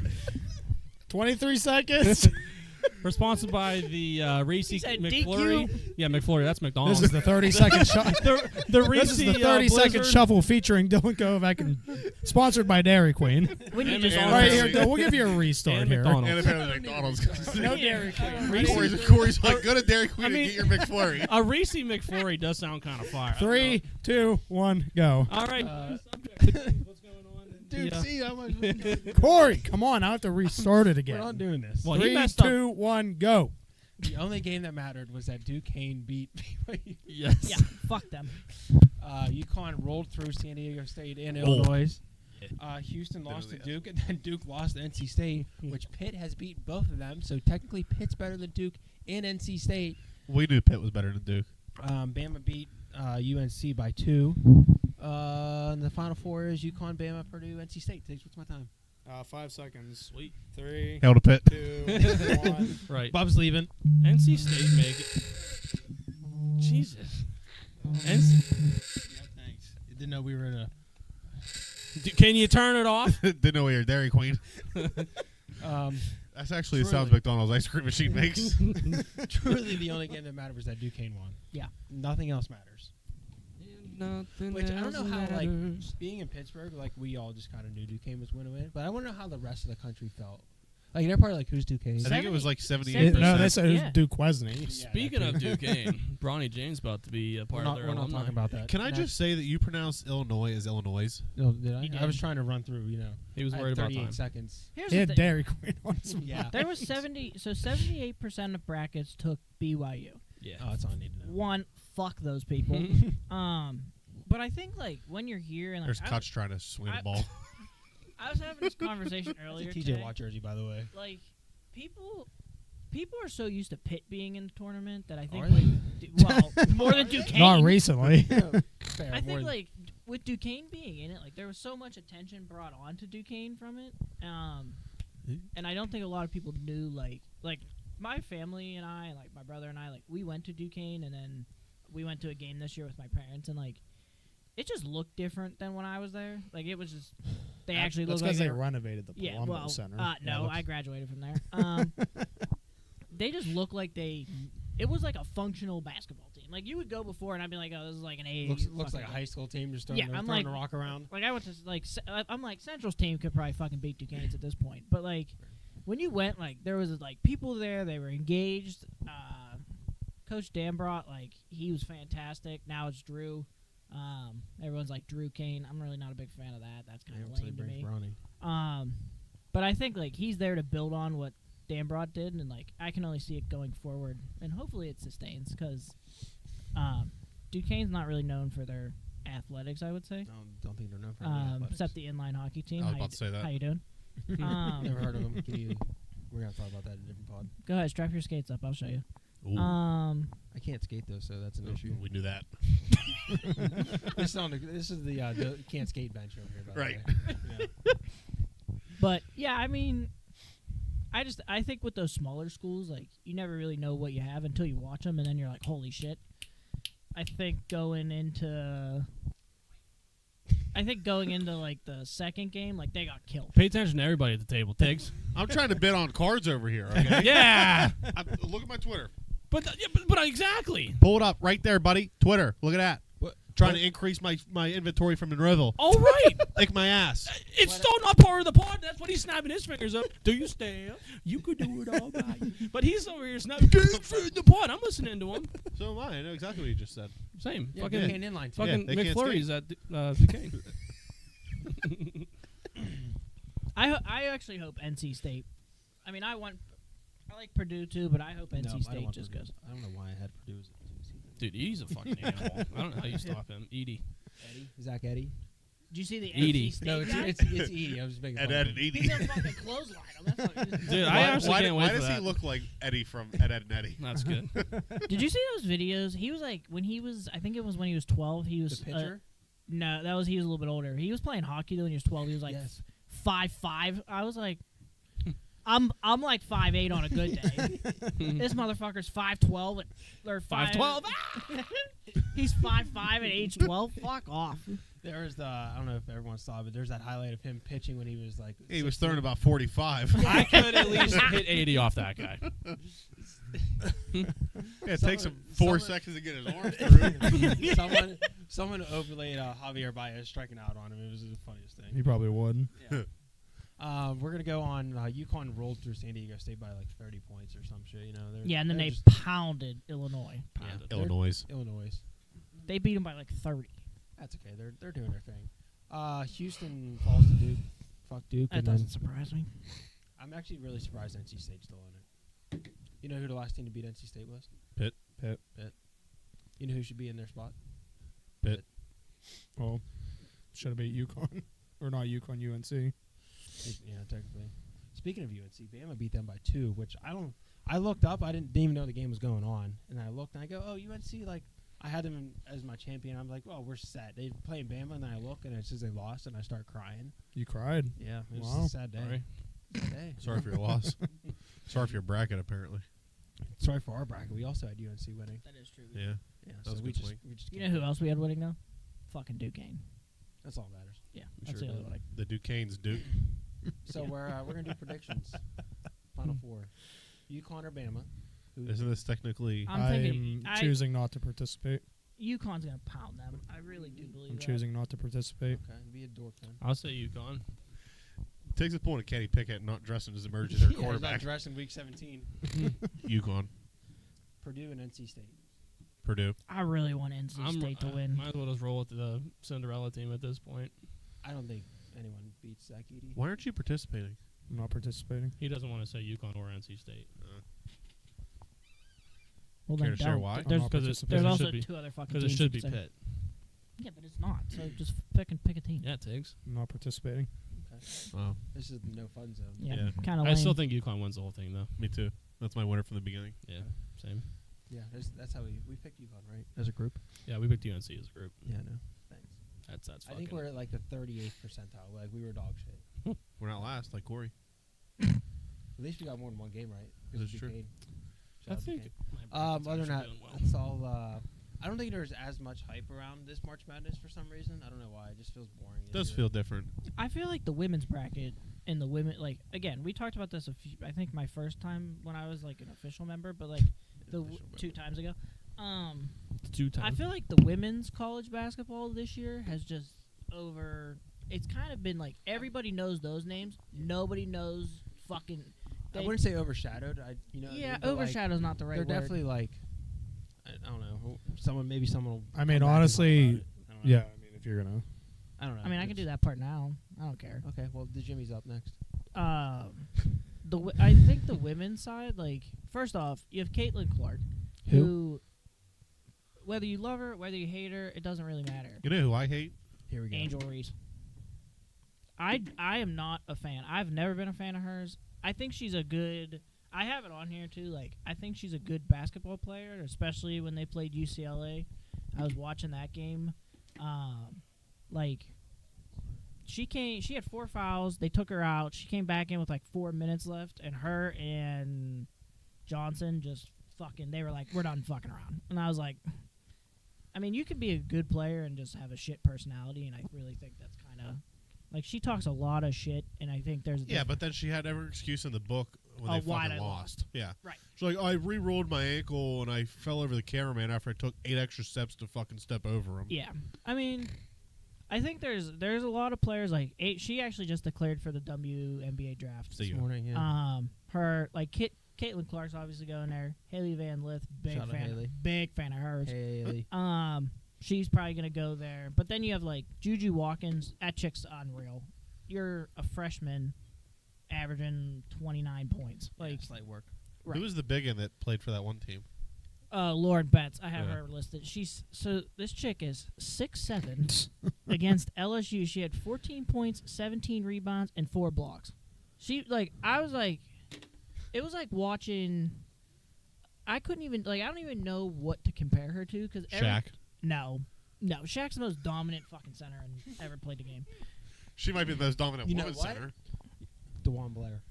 23 seconds. We're sponsored by the Reese said McFlurry. Yeah, McFlurry. That's McDonald's. This is the 30-second shuffle. the Reese This is the 30-second Blizzard. shuffle featuring Dylan Kovac and sponsored by Dairy Queen. We need And just McDonald's. All right, here, Dylan, we'll give you a restart And here. McDonald's. And apparently McDonald's. No Dairy Queen. Corey's like, go to Dairy Queen I mean- and get your McFlurry. A Reese McFlurry does sound kind of fire. 3, 2, 1, go. All right. What's going on? Dude, Yeah. see how much. Corey, come on. I have to restart it We're not again. doing this. Well, he 3, messed up. 2, 1, go. The only game that mattered was that Duquesne beat BYU. Yes. Yeah, fuck them. UConn rolled through San Diego State and Illinois. Houston lost to Duke, and then Duke lost to NC State, which Pitt has beat both of them. So technically, Pitt's better than Duke and NC State. We knew Pitt was better than Duke. Bama beat UNC by 2. And the Final Four is UConn, Bama, Purdue, NC State. Thanks. What's my time? 5 seconds. Sweet. 3, Held a Pitt. 2, 1. Right. Bob's leaving. NC State make it. Jesus. NC. Yeah, thanks. Didn't know we were in a. Can you turn it off? Didn't know we were Dairy Queen. That's actually the sounds Truly. McDonald's ice cream machine makes. Truly, the only game that mattered was that Duquesne won. Yeah. Nothing else matters. nothing Which I don't know how, like, matters. being in Pittsburgh, like, we all just kind of knew Duquesne was going to win, but I want to know how the rest of the country felt. Like, they're probably like, who's Duquesne? I think it was like 70. 78%. No, they said it was Yeah. Duquesne. Speaking of Duquesne, Bronny James about to be a part We're of not, their we're not alumni. talking about that. Can I No. just say that you pronounce Illinois as Illinois? No, did I? You I did. was trying to run through, He was I had worried about 38 time. seconds. Here's He the had thing. Dairy Queen on his Yeah. There was 78% of brackets took BYU. Yeah. Oh, that's all I need to know. One, fuck those people. But I think like when you're here and There's like Kutch trying to swing I- the ball. I was having this conversation earlier It's a TJ today. Watt jersey, by the way. Like people are so used to Pitt being in the tournament that I think Are they? well more than Duquesne. Not recently. Fair, I more think than- like with Duquesne being in it, like there was so much attention brought on to Duquesne from it, and I don't think a lot of people knew like my family and I, like my brother and I, like we went to Duquesne and then we went to a game this year with my parents and like it just looked different than when I was there. Like it was just they actually That's looked like because they were- renovated the yeah, Palumbo well, Center. no, I graduated from there. They just look like it was like a functional basketball team. Like you would go before, and I'd be like, "Oh, this is like an A." looks fucking like a game. high school team just throwing, Yeah, the, I'm throwing like- the rock around. Like I went to I'm like Central's team could probably fucking beat Duquesne's at this point. But like when you went, like there was like people there. They were engaged. Coach Dambrot, like he was fantastic. Now it's Drew. Everyone's like Drew Kane. I'm really not a big fan of that. That's kind of Until he lame to brings me. Bronny. But I think like he's there to build on what Dambrot did, and like I can only see it going forward, and hopefully it sustains because Duquesne's not really known for their athletics. I would say, Don't think they're known for any athletics. except the inline hockey team. I was How about you to say that. How you doing? Never heard of them. We're gonna talk about that in a different pod. Go ahead, strap your skates up. I'll show you. Ooh, I can't skate though, so that's an issue. we knew that. This is the can't skate bench over here. By the Right. way. Yeah. But yeah, I mean, I think with those smaller schools, like you never really know what you have until you watch them, and then you're like, holy shit. I think going into like the second game, like they got killed. Pay attention to everybody at the table, Tiggs. I'm trying to bid on cards over here. Okay. Yeah. Look at my Twitter. but exactly. Pull it up right there, buddy. Twitter. Look at that. What? Trying to increase my inventory from Monroeville. All right. Lick my ass. It's still not part of the pod. That's what he's snapping his fingers up. Do you stay up? You could do it all night. But he's over here snapping the pod. I'm listening to him. So am I. I know exactly what you just said. Same. Yeah, fucking Duquesne inline team. fucking they can't McFlurry's at Duquesne. I actually hope NC State. I mean, I like Purdue too, but I hope No, I NC don't State want just Purdue. goes. I don't know why I had Purdue as a 2 seed. Dude, he's a fucking animal. I don't know how you stop him. Edie. Eddie? Zach Eddie? Did you see the Edie. NC State No, guy? it's Edie. I was making Ed, fun Ed, of and him. Edie. He's gonna fucking clothesline him. That's what Dude, I actually can't wait why for does that. he look like Eddie from Ed, Ed, and Eddie? That's good. Did you see those videos? He was like when he was. I think it was when he was 12. He was The pitcher? no, he was a little bit older. He was playing hockey though when he was 12. He was like Yes. 5'5". I was like, I'm like 5'8" on a good day. This motherfucker's 5'12" or 5'12". He's 5'5" at age 12. Fuck off. There was I don't know if everyone saw it, but there's that highlight of him pitching when he was like. He was 16. throwing about 45. I could at least hit 80 off that guy. Yeah, it takes him someone- 4 seconds to get his arm through. someone overlaid Javier Baez striking out on him. It was the funniest thing. He probably would. We're gonna go on. UConn rolled through San Diego State by like 30 points or some shit. You know. Yeah, and then they're they just pounded Illinois. Pounded. Illinois. Illinois. They beat him by like 30. That's okay. They're doing their thing. Houston falls to Duke. Fuck Duke. That and then doesn't surprise me. I'm actually really surprised NC State's still in it. You know who the last team to beat NC State was? Pitt. You know who should be in their spot? Well, should have beat UConn. Or not UConn, UNC. Yeah, technically. Speaking of UNC, Bama beat them by 2, which I looked up. I didn't even know the game was going on, and I looked and I go, "Oh, UNC!" Like I had them as my champion. I'm like, "Well, we're set." They playing Bama, and then I look and it says they lost, and I start crying. You cried. Yeah, it was Wow. a sad day. Sorry. Sad day. Sorry for your loss. Sorry for your bracket, apparently. Sorry for our bracket. We also had UNC winning. That is true. Yeah. Yeah, That was a we good just point. we just You know who else we had winning though? Fucking Duquesne. That's all that matters. Yeah, We that's sure the other did. one. The Duquesne's Duke. So we're gonna do predictions. Final 4. UConn or Bama? Who- Isn't this technically? I'm I thinking- am choosing not to participate. UConn's gonna pound them. I really do believe I'm that. choosing not to participate. Okay, be a dork then. I'll say UConn. Takes a point of Kenny Pickett not dressing as emergency Yeah, he's not quarterback. dressed in week 17. UConn, Purdue and NC State. Purdue. I really want NC State to win. Might as well just roll with the Cinderella team at this point. I don't think anyone beats Zach Edey. Why aren't you participating? I'm not participating. He doesn't want to say UConn or NC State. Well, Care then to share don't. why? There's, not Because there's it also should be. 2 other fucking Because teams. it should you be could say. Pitt. Yeah, but it's not. So just pick a team. Yeah, Tiggs. I'm not participating. Oh, This is the no fun zone. Yeah, Yeah. kind of. I still think UConn wins the whole thing, though. me too. That's my winner from the beginning. Yeah, same. Yeah, that's how we picked UConn, right? As a group. Yeah, we picked UNC as a group. Yeah, no. Thanks. That's. I think fucking- we're at like the 38th percentile. Like we were dog shit. We're not last, like Corey. At least we got more than one game right. 'cause That's of true. Duquesne. I Shout out think. Duquesne. my bracket's Other than that, actually doing well. that's all. I don't think there's as much hype around this March Madness for some reason. I don't know why. It just feels boring. It does feel different. I feel like the women's bracket and the women, like, again, we talked about this I think my first time when I was like an official member, but like Official 2 times ago. 2 times. I feel like the women's college basketball this year has just it's kind of been like everybody knows those names. Nobody knows fucking. I wouldn't say overshadowed. Yeah, overshadow's not the right They're word. definitely like. I don't know. Maybe someone will. I mean, come back and talk honestly, about it. I don't know. yeah. I mean, if you're gonna, I don't know. I mean, I can do that part now. I don't care. Okay, well, the Jimmy's up next. I think the women's side, like, first off, you have Caitlin Clark, who, whether you love her, whether you hate her, it doesn't really matter. You know who I hate? Here we go. Angel Reese. I am not a fan. I've never been a fan of hers. I think she's a good. I have it on here too. Like, I think she's a good basketball player, especially when they played UCLA. I was watching that game. Like, she had 4 fouls. They took her out. She came back in with like 4 minutes left, and her and Johnson just fucking. They were like, "We're done fucking around." And I was like, I mean, you could be a good player and just have a shit personality, and I really think that's kind of like she talks a lot of shit, and I think there's Yeah, but then she had every excuse in the book when they why fucking I lost. Yeah. Right. She's like, I re-rolled my ankle and I fell over the cameraman after I took 8 extra steps to fucking step over him. Yeah, I mean, I think there's a lot of players like she actually just declared for the WNBA draft. See This ya. morning, yeah. Her like Caitlin Clark's obviously going there. Haley Van Lith, Shout out Haley. big fan of hers. Haley. She's probably gonna go there. But then you have like Juju Watkins. That chick's unreal. You're a freshman, averaging 29 points. Like, slight work. right. Who was the big one that played for that one team? Lauren Betts. I have Yeah. her listed. This chick is 6'7". Against LSU, she had 14 points, 17 rebounds, and 4 blocks. I was like, it was like watching. I couldn't even I don't even know what to compare her to because Shaq. No, Shaq's the most dominant fucking center and ever played the game. She might be the most dominant You know women's what? center. DeJuan Blair.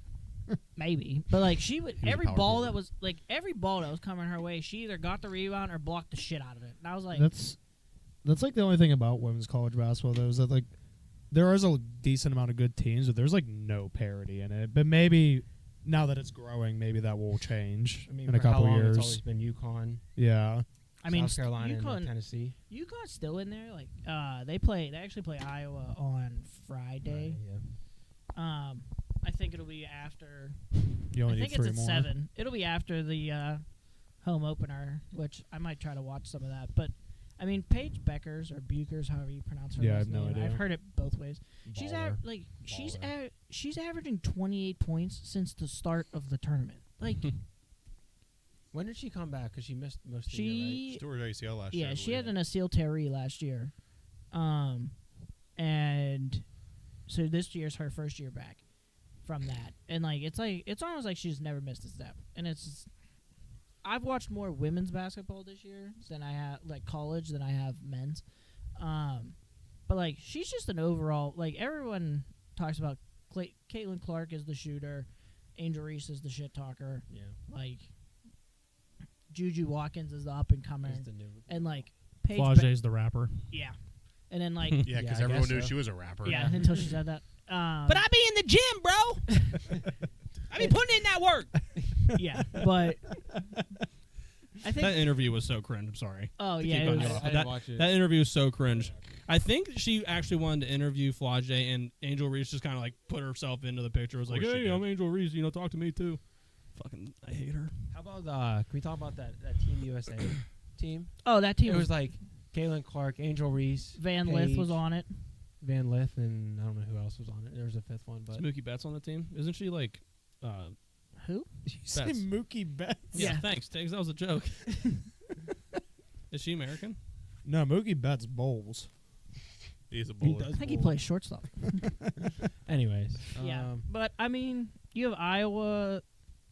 Maybe, but like she would He was a every power ball forward. that was every ball that was coming her way, she either got the rebound or blocked the shit out of it. And I was like, that's like the only thing about women's college basketball though is that like there is a decent amount of good teams, but there's like no parity in it. But maybe now that it's growing, maybe that will change I mean, in a for how couple long years. It's always been UConn, Yeah. I mean, South Carolina, and UConn, Tennessee. UConn's still in there. Like, they actually play Iowa on Friday. Yeah. I think it'll be after. You I only think need it's 3 at more. 7. It'll be after the home opener, which I might try to watch some of that. But I mean, Paige Beckers or Bukers, however you pronounce her Yeah, I last have no name. idea. I've heard it both ways. She's Baller. she's averaging 28 points since the start of the tournament. Like, When did she come back? Because she missed most of the year, she She tore her ACL last year. yeah, I she believe. had an ACL tear last year, and so this year's her first year back from that. And like it's almost like she's never missed a step. And I've watched more women's basketball this year than I have college than I have men's. But like she's just an overall everyone talks about Caitlin Clark is the shooter, Angel Reese is the shit talker, right? Yeah. like Juju Watkins is the up and comer, Is the new. and like Paige Flage's the rapper. yeah. And then like Yeah, because Yeah, I everyone guess knew so. she was a rapper. yeah, until she said that. But I be in the gym, bro. I be putting in that work. yeah, but I think. That interview was so cringe. I'm sorry. Oh to yeah, keep it cutting was, you off, I but didn't watch it. that interview was so cringe. I think she actually wanted to interview Flage, and Angel Reese just kind of like put herself into the picture. Was like, course she "Hey, did. I'm Angel Reese. Talk to me too." Fucking, I hate her. How about can we talk about that Team USA team? oh, that team It was like Caitlin Clark, Angel Reese, Van Lith was Paige, on it. Van Lith, and I don't know who else was on it. There was a fifth one, but Is Mookie Betts on the team? Isn't she like? Who? You say Betts. Mookie Betts? Yeah. Thanks, Tiggs. That was a joke. Is she American? No, Mookie Betts bowls. He's a He bullet. does. I think he bowl. plays shortstop. Anyways, Yeah, but I mean, you have Iowa.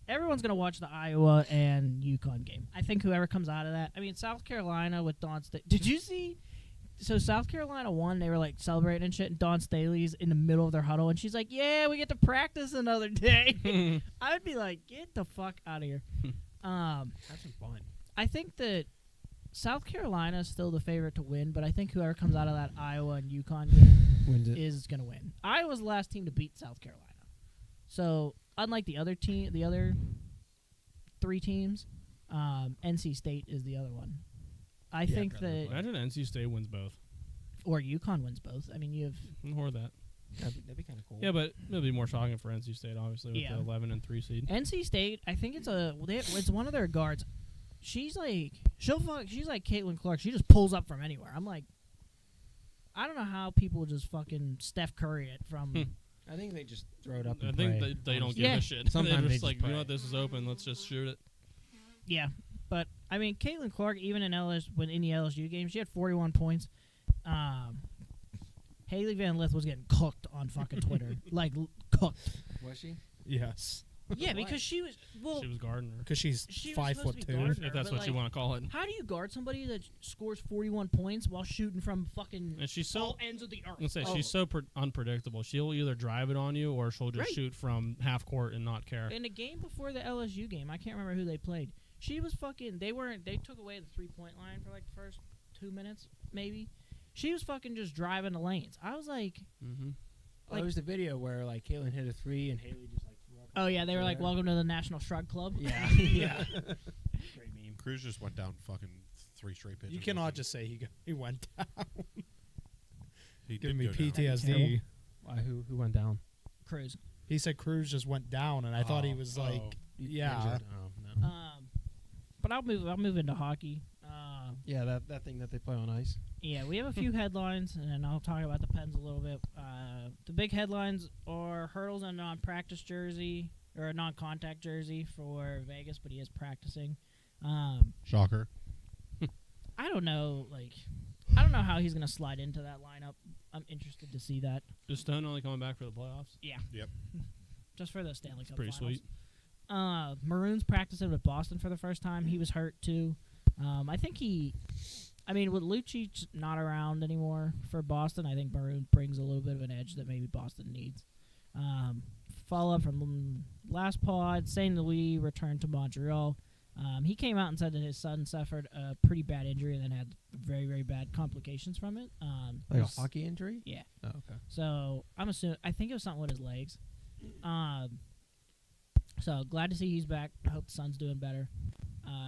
Everyone's gonna watch the Iowa and UConn game. I think whoever comes out of that. I mean, South Carolina with Dawn Staley. Did you see? So South Carolina won. They were like celebrating and shit. And Dawn Staley's in the middle of their huddle, and she's like, "Yeah, we get to practice another day." I would be like, "Get the fuck out of here." have some fun. I think that South Carolina is still the favorite to win, but I think whoever comes out of that Iowa and UConn game Wins it. is going to win. Iowa's the last team to beat South Carolina. So, unlike the other three teams, NC State is the other one. I think that, Imagine NC State wins both. or UConn wins both. I mean, you have, Or that. That'd be kind of cool. Yeah, but it'll be more shocking for NC State, obviously, with Yeah. the 11 and 3 seed. NC State. I think it's one of their guards. She's like she's like Caitlin Clark. She just pulls up from anywhere. I'm like, I don't know how people just fucking Steph Curry it from. I think they just throw it up. I And think pray, they don't honestly. give Yeah. a shit. Sometimes They're they just just like, you know pray. what, this is open. Let's just shoot it. Yeah, but I mean, Caitlin Clark, even in the LSU game, she had 41 points. Haley Van Lith was getting cooked on fucking Twitter, like cooked. Was she? Yes, Yeah, because she was She was guarding her. because she's She was 5 supposed foot to be 2. guarding her. If that's but, what you like, want to call it. How do you guard somebody that scores 41 points while shooting from fucking And she's so. all ends of the earth? I'm gonna say Oh. she's so unpredictable. She'll either drive it on you or she'll just Right. shoot from half court and not care. In the game before the LSU game, I can't remember who they played. She was fucking. They took away the 3-point line for like the first 2 minutes, maybe. She was fucking just driving the lanes. I was like, Mm-hmm. Like, there was the video where like Caitlin hit a 3 and Haley just like threw up. oh yeah, they were like, Yeah. "Welcome to the National Shrug Club." Yeah, yeah. Great meme. Cruz just went down fucking 3 straight pitches. You cannot just say he went down. He Giving did me go down. PTSD. Why? Who went down? Cruz. He said Cruz just went down, and I thought he was like, yeah. Oh, no. But I'll move into hockey. Yeah, that thing that they play on ice. Yeah, we have a few headlines, and then I'll talk about the Pens a little bit. The big headlines are Hurdle's a non-practice jersey or a non-contact jersey for Vegas, but he is practicing. Shocker. I don't know, I don't know how he's gonna slide into that lineup. I'm interested to see that. Is Stone only coming back for the playoffs? Yeah. Yep. Just for the Stanley Cup Pretty Finals. sweet. Maroon's practicing with Boston for the first time. He was hurt too. I think with Lucic not around anymore for Boston, I think Maroon brings a little bit of an edge that maybe Boston needs. Follow up from last pod, St. Louis returned to Montreal. He came out and said that his son suffered a pretty bad injury and then had very, very bad complications from it. Like a hockey injury? Yeah. Oh, okay. So I think it was something with his legs. So glad to see he's back. I hope the son's doing better.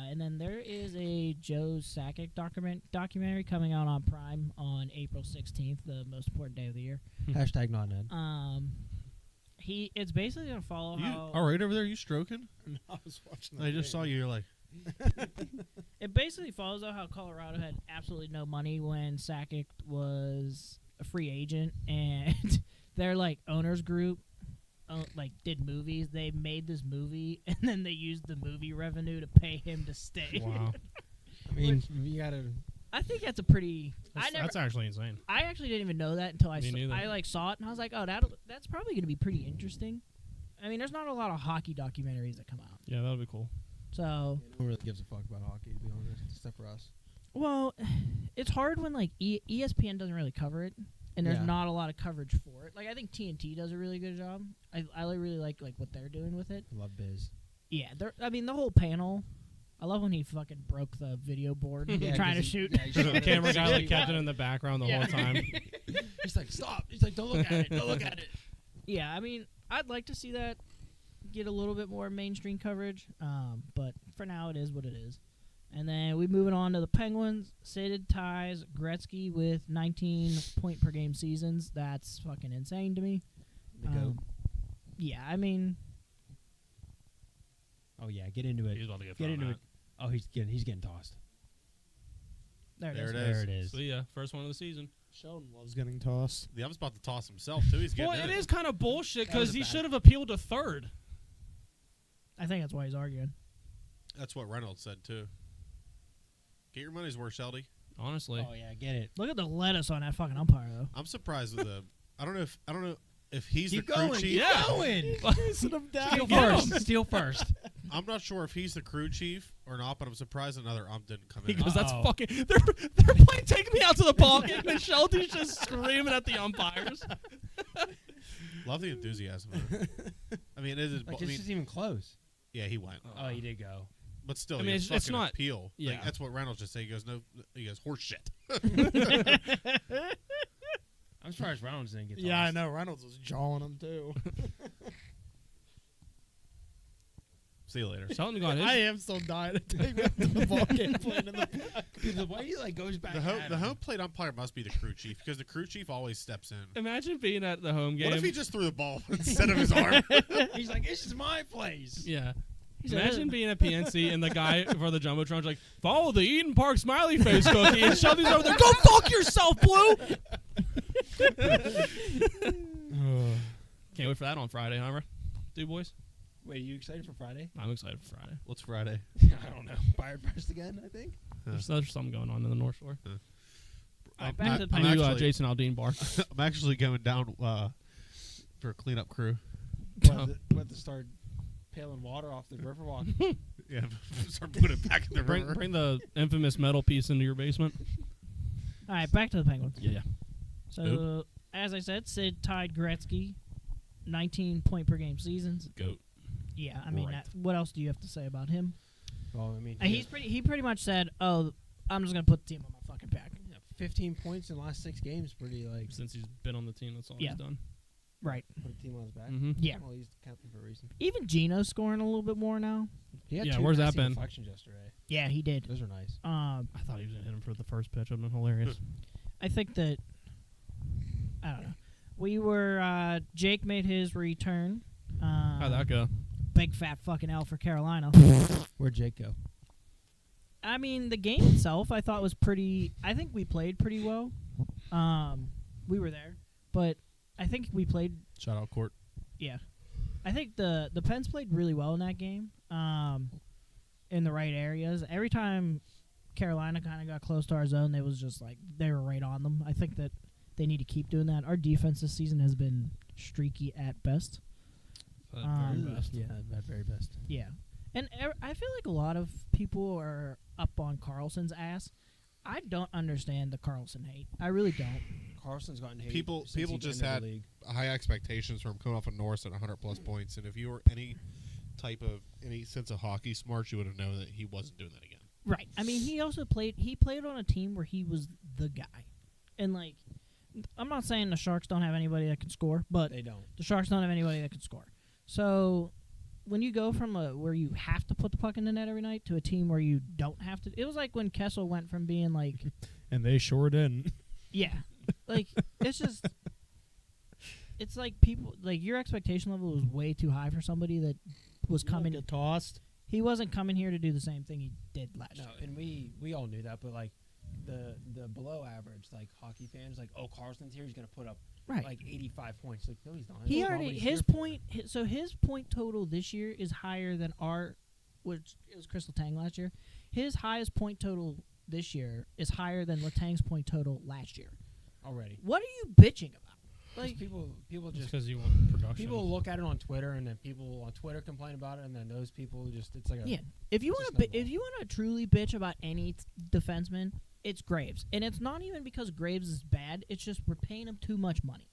And then there is a Joe Sakic documentary coming out on Prime on April 16th, the most important day of the year. Hashtag not Ned. It's basically gonna follow You how all right over there? You stroking? No, I was watching. I just saw you. You're like, it basically follows how Colorado had absolutely no money when Sakic was a free agent, and their owners group did movies. They made this movie, and then they used the movie revenue to pay him to stay. Wow. I mean, you gotta. I think that's a pretty. That's actually insane. I actually didn't even know that until Me neither. I saw it, and I was like, oh, that's probably going to be pretty interesting. I mean, there's not a lot of hockey documentaries that come out, Yeah, that'll be cool. so No one really gives a fuck about hockey, to be honest, except for us. well, it's hard when ESPN doesn't really cover it, and there's Yeah. not a lot of coverage for it. I think TNT does a really good job. I really like what they're doing with it. I love Biz. Yeah, the whole panel. I love when he fucking broke the video board trying to shoot. The camera guy kept it in the background the whole time. He's like, stop. He's like, don't look at it. Don't look at it. Yeah, I mean, I'd like to see that get a little bit more mainstream coverage, but for now it is what it is. And then we moving on to the Penguins. Sid ties Gretzky with 19 point per game seasons. That's fucking insane to me. The GOAT. Yeah, I mean, Oh yeah, get into it. He's about to get Get thrown into out. it. Oh, he's getting tossed. there it There is. it is. There it is. So yeah, first one of the season. Sheldon loves getting tossed. The other's about to toss himself too. He's getting Well, in it is kind of bullshit That was because a he bad- should have appealed to third. I think that's why he's arguing. That's what Reynolds said too. Get your money's worth, Sheldy. Honestly, Oh yeah, get it. Look at the lettuce on that fucking umpire, though. I'm surprised with the. I don't know if he's Keep the crew going. chief. Yeah. Going. Sit him down. Steal Get him. first. Steal first. I'm not sure if he's the crew chief or not, but I'm surprised another ump didn't come in. because that's Uh-oh. fucking. They're playing take me out to the ball game, and Shelty's just screaming at the umpires. Love the enthusiasm. I mean, it is. Like I this mean, isn't even close. yeah, he went, Oh, he did go. but still, I mean, he it's fucking not- appeal. yeah. Like, that's what Reynolds just said. He goes, no, he goes horse shit. I'm surprised Reynolds didn't get tossed. Yeah, I know. Reynolds was jawing him too. See you later. Shelton got I his. am still dying to take me out to the ball game playing in the back. Dude, the way he like goes back. The home, at the him. home plate umpire must be the crew chief because the crew chief always steps in. Imagine being at the home game. What if he just threw the ball instead of his arm? He's like, this is my place. Yeah. He said, Imagine being at PNC and the guy for the Jumbotron's like, follow the Eden Park smiley face cookie, and Shelby's over there, go fuck yourself, Blue! Can't wait for that on Friday, huh, dude, boys? Wait, are you excited for Friday? I'm excited for Friday. What's Friday? I don't know. Fired first again, I think. There's something going on in the North Shore. All right, back to the I'm New actually- Jason Aldean bar. I'm actually going down for a cleanup crew. What to start paling water off the Riverwalk? Yeah, start putting it back in the river. Bring the infamous metal piece into your basement. All right, back to the Penguins. Yeah. So, as I said, Sid tied Gretzky, 19 point per game seasons. Goat. Yeah, I mean, Right. what else do you have to say about him? Well, I mean, He pretty much said, "Oh, I'm just gonna put the team on my fucking back." 15 points in the last 6 games. Pretty like Since he's been on the team, that's all Yeah. he's done. Right. put a team on his back. Mm-hmm. Yeah. Well, he's the captain for a reason. Even Gino's scoring a little bit more now. He had Yeah, 2 where's that nasty been? deflections yesterday. Yeah, he did. Those are nice. I thought he was going to hit him for the first pitch. It would have been hilarious. I think that I don't know. We were Jake made his return. How'd that go? Big fat fucking L for Carolina. Where'd Jake go? I mean, the game itself I thought was pretty. I think we played pretty well. We were there, but I think we played. Shout out Court. Yeah, I think the Pens played really well in that game. In the right areas. Every time Carolina kind of got close to our zone, they was just like they were right on them. I think that they need to keep doing that. Our defense this season has been streaky at best. Very best. Yeah, at very best. Yeah, and I feel like a lot of people are up on Carlson's ass. I don't understand the Carlson hate. I really don't. Carlson's gotten hate. People since he just entered had the league. high expectations from coming off of Norris at 100 plus points, and if you were any sense of hockey smarts, you would have known that he wasn't doing that again. Right. I mean, he also played. He played on a team where he was the guy, and like, I'm not saying the Sharks don't have anybody that can score, but They don't. the Sharks don't have anybody that can score. So when you go from where you have to put the puck in the net every night to a team where you don't have to, it was like when Kessel went from being like, And they sure didn't. yeah, like it's just, it's like people like your expectation level was way too high for somebody that was coming. Get tossed. He wasn't coming here to do the same thing he did last No, year. and we all knew that, but like the below average like hockey fans like, oh, Carlson's here, he's gonna put up Right. like 85 points. Like, no, he's not. He That's not already what he's his here for. point. So his point total this year is higher than which it was Crystal Tang last year. His highest point total this year is higher than Letang's point total last year. already. What are you bitching about? Like Like, people Just just because you want production. people look at it on Twitter, and then people on Twitter complain about it, and then those people just it's like a yeah. If you It's want just to, snowball. if you want to truly bitch about any defenseman, it's Graves, and it's not even because Graves is bad. It's just we're paying him too much money.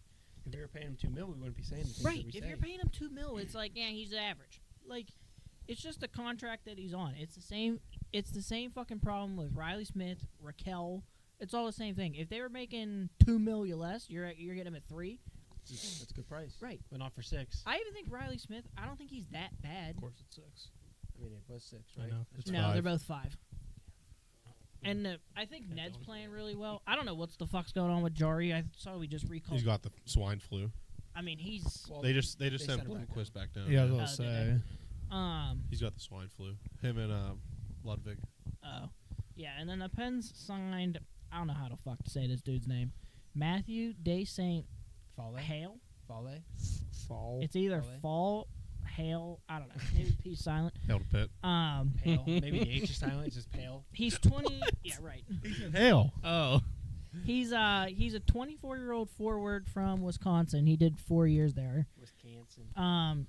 if they were paying him $2 million, we wouldn't be saying the things Right. that we If say. you're paying him $2 million, it's like, yeah, he's average. Like, it's just the contract that he's on. It's the same. It's the same fucking problem with Riley Smith, Raquel. It's all the same thing. If they were making $2 million less, you're getting him at $3. That's a good price, Right. but not for 6. I even think Riley Smith. I don't think he's that bad. Of course, it's 6. I mean, it was 6, I right? know. It's No, 5. they're both 5. And I think Ned's playing really well. I don't know what's the fuck's going on with Jari. I saw we just recalled. He's got the swine flu. I mean, he's Well, They just sent sent him back Blomqvist back down. Yeah, I was Oh, gonna did say. He's got the swine flu. Him and Ludwig. Oh, yeah. And then the Pens signed. I don't know how the fuck to say this dude's name. Matthew De Saint Fale. Hale. Fale. Fall. It's either Fale? Fall, Hale. I don't know. Maybe P silent. Held a pit. Pale. Maybe the H is silent. It's just pale. He's 20. Yeah, right. Hell. Oh. He's a 24-year-old forward from Wisconsin. He did 4 years there. Wisconsin.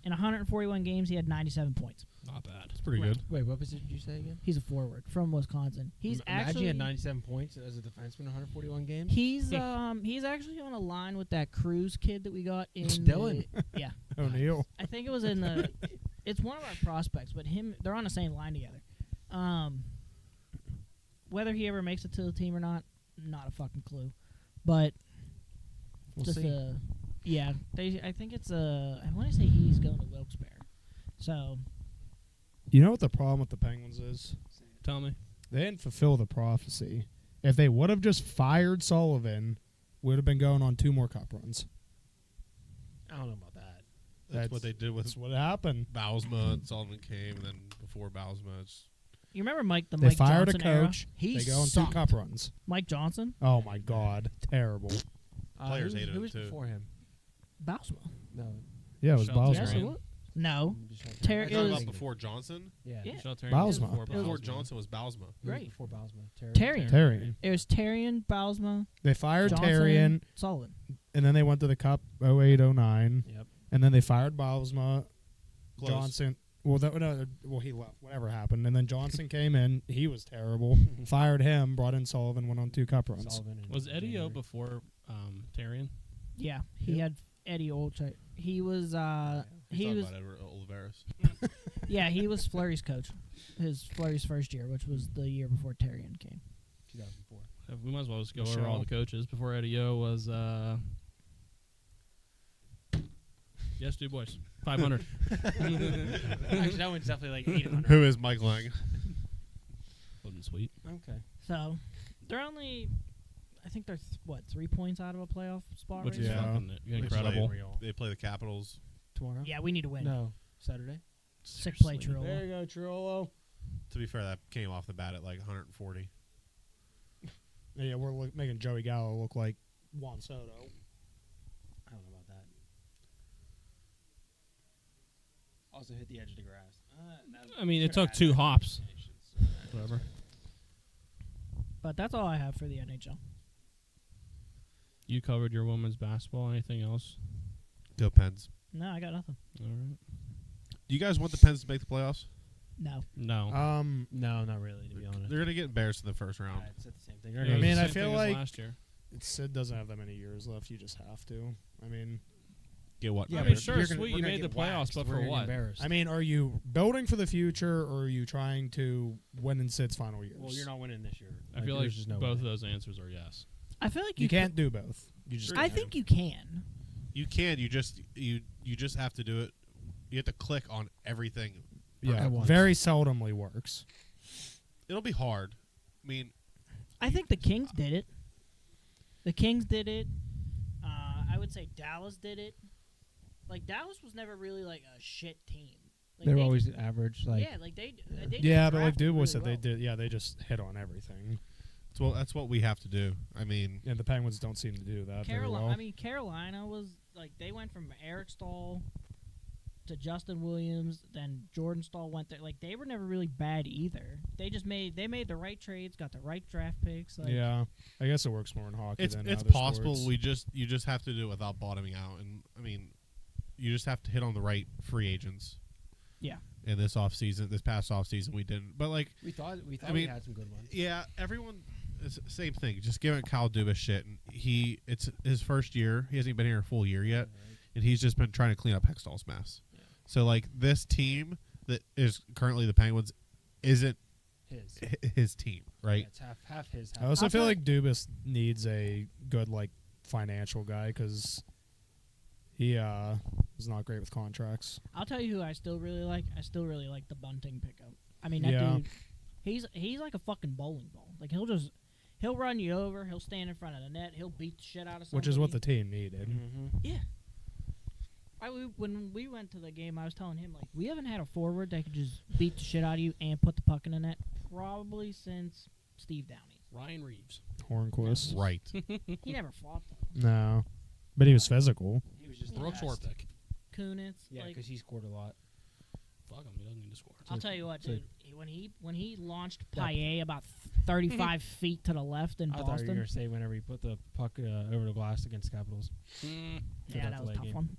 In 141 games, he had 97 points. Not bad. It's pretty Right. good. Wait, what position did you say again? He's a forward from Wisconsin. He's Imagine actually he had 97 points as a defenseman in 141 games. he's actually on a line with that Cruz kid that we got in Dylan. yeah, O'Neal. I think it was in the. It's one of our prospects, but they're on the same line together. Whether he ever makes it to the team or not a fucking clue. But We'll just see. yeah, I think it's I want to say he's going to Wilkes-Barre. So You know what the problem with the Penguins is? Tell me. They didn't fulfill the prophecy. If they would have just fired Sullivan, would have been going on 2 more cup runs. I don't know about that. That's what they did with That's what happened. Bausma and Sullivan came, and then before Bausma, it's you remember Mike They Mike fired Johnson a coach. Era? They go on 2 sucked. cup runs. Mike Johnson, Oh my God, terrible. Players who, hated who him, was too. before him? Bausma. No. Yeah, it was Michelle Bosma. Yes, Terry. it was. No, I'm just trying to Terry- think. it talking was- about before Johnson. Yeah. Yeah. Michelle Terry Bausma. was It was- Before Bausma. Johnson was Bausma. Who was Right. Before Bausma. Terrian. Terrian. It was Terrian, Bausma, They fired Johnson, Terrian, Sullivan. and then they went to the Cup 08-09, Yep. and then they fired Bosma, Close. Johnson. Well, he left. Whatever happened, and then Johnson came in. He was terrible. Fired him, brought in Sullivan, went on 2 cup runs. Sullivan and Was Eddie O January. before Tarian? Yeah, he had Eddie Olczyk. He was He's he talking was about Edward Olivares. yeah, he was Fleury's coach. Fleury's first year, which was the year before Terrian came. 2004. We might as well just go over Michelle. all the coaches before Eddie O was. Yes, Du Bois. 500. Actually, that one's definitely like 800. Who is Mike Lang? Wasn't sweet. Okay. So they're only, I think they're 3 points out of a playoff spot. Which right is Yeah. fucking Which incredible. They play the Capitals. Tomorrow? now. Yeah, we need to win. No. Saturday? Sick play, Seriously. Triolo. you go, Triolo. To be fair, that came off the bat at like 140. Yeah, we're making Joey Gallo look like Juan Soto. I don't know about that. Also hit the edge of the grass. I mean, it took 2 hops. Whatever. But that's all I have for the NHL. You covered your women's basketball. Anything else? Go Pens. No, I got nothing. All right. Do you guys want the Pens to make the playoffs? No. No. No, not really, to be honest. They're gonna get embarrassed in the first round. It's the same thing. Yeah, I mean, the I same feel thing as like- last year. Sid doesn't have that many years left. You just have to. I mean, Get what? Yeah, I Better? mean, sure, sweet, you made the playoffs, but for what? I mean, are you building for the future, or are you trying to win in Sid's final years? well, you're not winning this year. I feel like there's just no both of winning. those answers are yes. I feel like You can't do both. You just. I can't. think you can. You can. You just have to do it. You have to click on everything. Yeah, at once. very seldomly works. It'll be hard. I mean, I think the Kings did it. The Kings did it. I would say Dallas did it. Like Dallas was never really like a shit team. Like They're always average. Like yeah, like they Yeah, but like drafted Dubois really said, well. they did. Yeah, they just hit on everything, that's what we have to do. I mean, and the Penguins don't seem to do that very Carolina. well. I mean, Carolina was like they went from Eric Stahl to Justin Williams, then Jordan Stahl went there. Like they were never really bad either. They just made the right trades, got the right draft picks. Like, Yeah, I guess it works more in hockey it's than it's other possible. sports. You just have to do it without bottoming out. And I mean, you just have to hit on the right free agents. Yeah. In this past off season, we didn't. But like, we thought we mean, had some good ones. yeah, everyone. It's the same thing. Just giving Kyle Dubas shit. And it's his first year. He hasn't been here a full year yet, and he's just been trying to clean up Hextall's mess. Yeah. So like this team that is currently the Penguins isn't his team, right? Yeah, it's half his. Half I also I'll feel tell- like Dubas needs a good like financial guy because he is not great with contracts. I'll tell you who I still really like. I still really like the Bunting pickup. I mean, that Yeah. dude, He's like a fucking bowling ball. Like he'll run you over. He'll stand in front of the net. He'll beat the shit out of somebody. Which is what the team needed. Yeah. When we went to the game, I was telling him, like, we haven't had a forward that could just beat the shit out of you and put the puck in the net probably since Steve Downey. Ryan Reeves. Hornquist. Right. He never fought, though. No. But he was physical. He was just Yeah. Brooks fast. Orpik. Kunitz. Yeah, like, because he scored a lot. Fuck him. He doesn't need to score. I'll tell you what, so- dude. When he launched Paillet about 35 feet to the left in I thought you were Boston. going to say whenever he put the puck over the glass against Capitals. Mm, Yeah, that that was a delay tough game. one.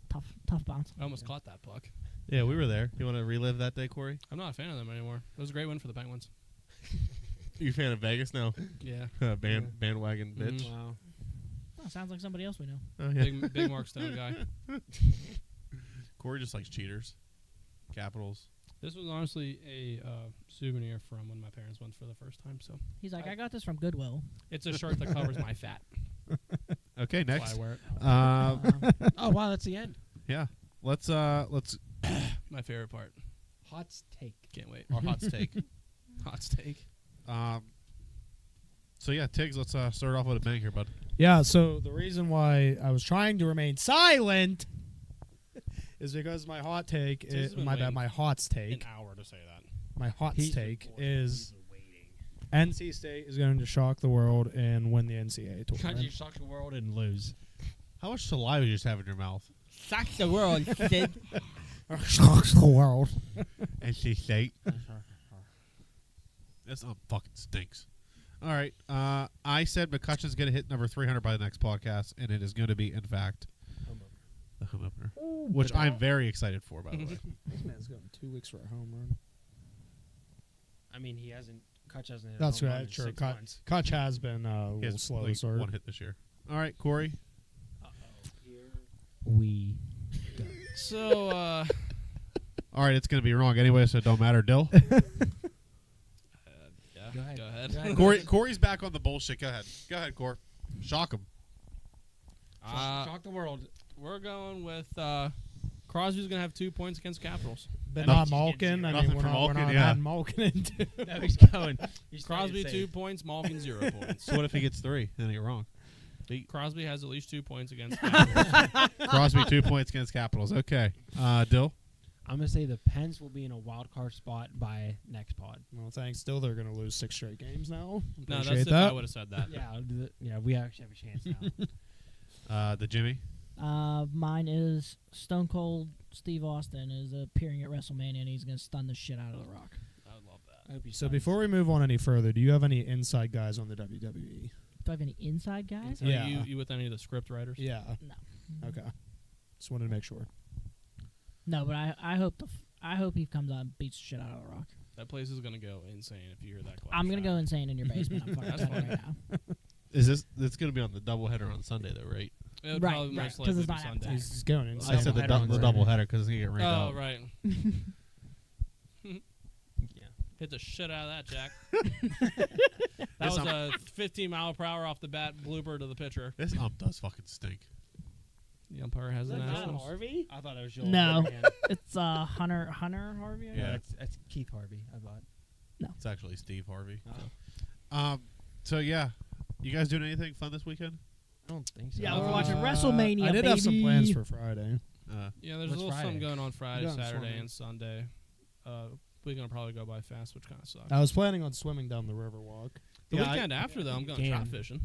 Tough bounce. I almost caught that puck. Yeah, we were there. You want to relive that day, Corey? I'm not a fan of them anymore. It was a great win for the Penguins. You a fan of Vegas now? Yeah. Bandwagon bitch. Mhm. Wow. Oh, sounds like somebody else we know. Oh, yeah. Big Mark Stone guy. Corey just likes cheaters. Capitals. This was honestly a souvenir from when my parents went for the first time. So He's like, I got this from Goodwill. it's a shirt that covers my fat. Okay, That's next. why I wear it. Oh, wow, that's the end. Yeah. Let's My favorite part. Hot take. Can't wait. our hot steak. Hot steak. So yeah, Tiggs, let's start off with a bang here, bud. Yeah, so the reason why I was trying to remain silent is because my hot take Tiggs has is been my bad, waiting my hot take. An hour to say that. My hot He's take been is waiting. NC State is going to shock the world and win the NCAA Can't you tournament. shock the world and lose? How much saliva do you just have in your mouth? Shock the world, Sid. Shocks the world. NC State. This fucking stinks. All right. I said McCutcheon's going to hit number 300 by the next podcast, and it is going to be, in fact, the home opener, which I'm very excited for, by the way. This man's going 2 weeks for a home run. I mean, Kutch hasn't hit That's a home run right. in Sure. 6 months. Kutch has been a He little has slow like to start. one hit this year. All right, Corey. We. So, All right, it's going to be wrong anyway, so it don't matter. Dill. yeah, Go ahead. Go ahead. Go ahead. Corey's back on the bullshit. Go ahead. Go ahead, Corey. Shock him. Shock the world. We're going with Crosby's going to have 2 points against Capitals. But No, not he Malkin. gets I nothing mean, we're for not, we're Malkin, not yeah. adding Malkin into. No, he's going. He's Crosby playing 2 safe. points, Malkin 0 points. So what if he gets 3? Then you're wrong. Crosby has at least 2 points against Capitals. Crosby 2 points against Capitals. Okay. Dill. I'm going to say the Pens will be in a wild card spot by next pod. Well, thanks. Still, they're going to lose 6 straight games now. No, that's Appreciate if I that. would have said that. Yeah, we actually have a chance now. The Jimmy. Mine is Stone Cold Steve Austin is appearing at WrestleMania, and he's going to stun the shit out of The Rock. I would love that. I hope he So signs. before we move on any further, do you have any inside guys on the WWE? Do I have any inside guys? Are Yeah. you with any of the script writers? Yeah. No. Okay. Just wanted to make sure. No, but I hope I hope he comes out and beats the shit out of The Rock. That place is going to go insane if you hear that clap. I'm going to go insane in your basement. I'm fucking That's telling you fine. right now. Is this? It's going to be on the doubleheader on Sunday, though, right? It would Right, probably right, most 'cause likely it's be not Sunday. advertised. He's going insane. I said the Doubleheader on doubleheader because it's going to get rained Oh, out. right. Yeah. Hit the shit out of that, Jack. That was a 15-mile-per-hour off the bat blooper to the pitcher. This does fucking stink. The umpire has the Nationals. Harvey? I thought it was Joel. No. Abraham. It's Hunter Harvey. I Yeah. guess? That's Keith Harvey, I thought. It's actually Steve Harvey. Oh. So yeah, you guys doing anything fun this weekend? I don't think so. Yeah, we're watching WrestleMania, I did have some baby. plans for Friday. Yeah, there's What's a little something Friday? going on Friday, We're going Saturday, swimming. and Sunday. We're going to probably go by fast, which kind of sucks. I was planning on swimming down the Riverwalk. The Yeah, weekend after, though, I'm going Damn. trout fishing.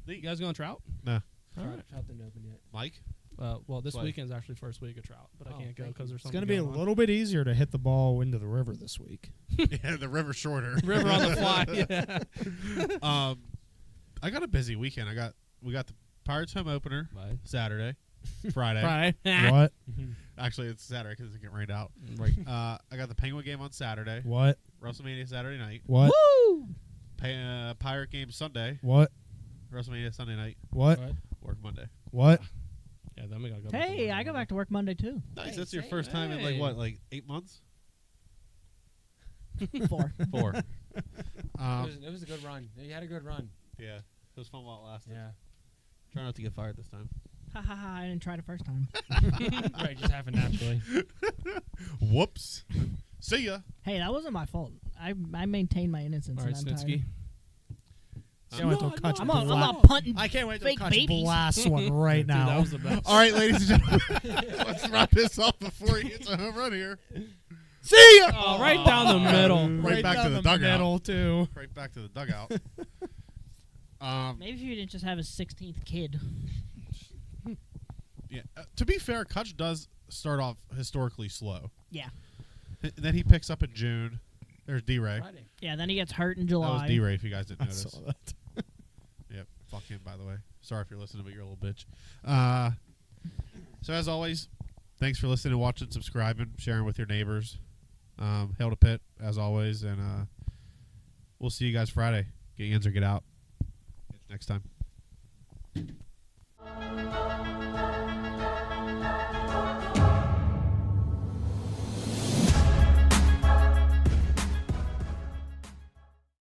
You guys going trout? No. All Trout, right. trout didn't open yet. Mike? Well, this Why? weekend's actually first week of trout, but I Oh, can't go thank because you. there's It's something going to be a going on. little bit easier to hit the ball into the river this week. Yeah, the river's shorter. River on the fly. Yeah. I got a busy weekend. We got the Pirates home opener Bye. Saturday, Friday. Friday. What? Actually, it's Saturday because it get rained out. Right. I got the Penguin game on Saturday. What? WrestleMania Saturday night. What? Woo! Pirate game Sunday. What? WrestleMania Sunday night. What? Work Monday. What? Yeah, then we got to go. back to Hey, work I go Monday. back to work Monday too. Nice. Hey, That's your say- first time in hey. like 8 months? 4. 4. It was a good run. You had a good run. Yeah. It was fun while it lasted. Yeah. Try not to get fired this time. Ha ha ha! I didn't try the first time. Right, just happened naturally. Whoops. See ya. Hey, that wasn't my fault. I maintain my innocence. All right, and I'm Snitsky. Can't wait till Kutch I'm not blast- punting. I can't wait till fake Kutch babies. blasts one right Dude, that now. was the best. All right, ladies and gentlemen, let's wrap this up before he hits a home run here. See ya! Oh, right down the middle. Right back to down the dugout. middle too. Right back to the dugout. Maybe if you didn't just have a 16th kid. Yeah. To be fair, Kutch does start off historically slow. Yeah. Then he picks up in June. There's D-Ray. Friday. Yeah, then he gets hurt in That was July. D-Ray, if you guys didn't I notice. saw that. Yep. Fuck him, by the way. Sorry if you're listening, but you're a little bitch. So as always, thanks for listening, watching, subscribing, sharing with your neighbors. Hail to Pitt, as always, and we'll see you guys Friday. Get Yins or get out. Next time.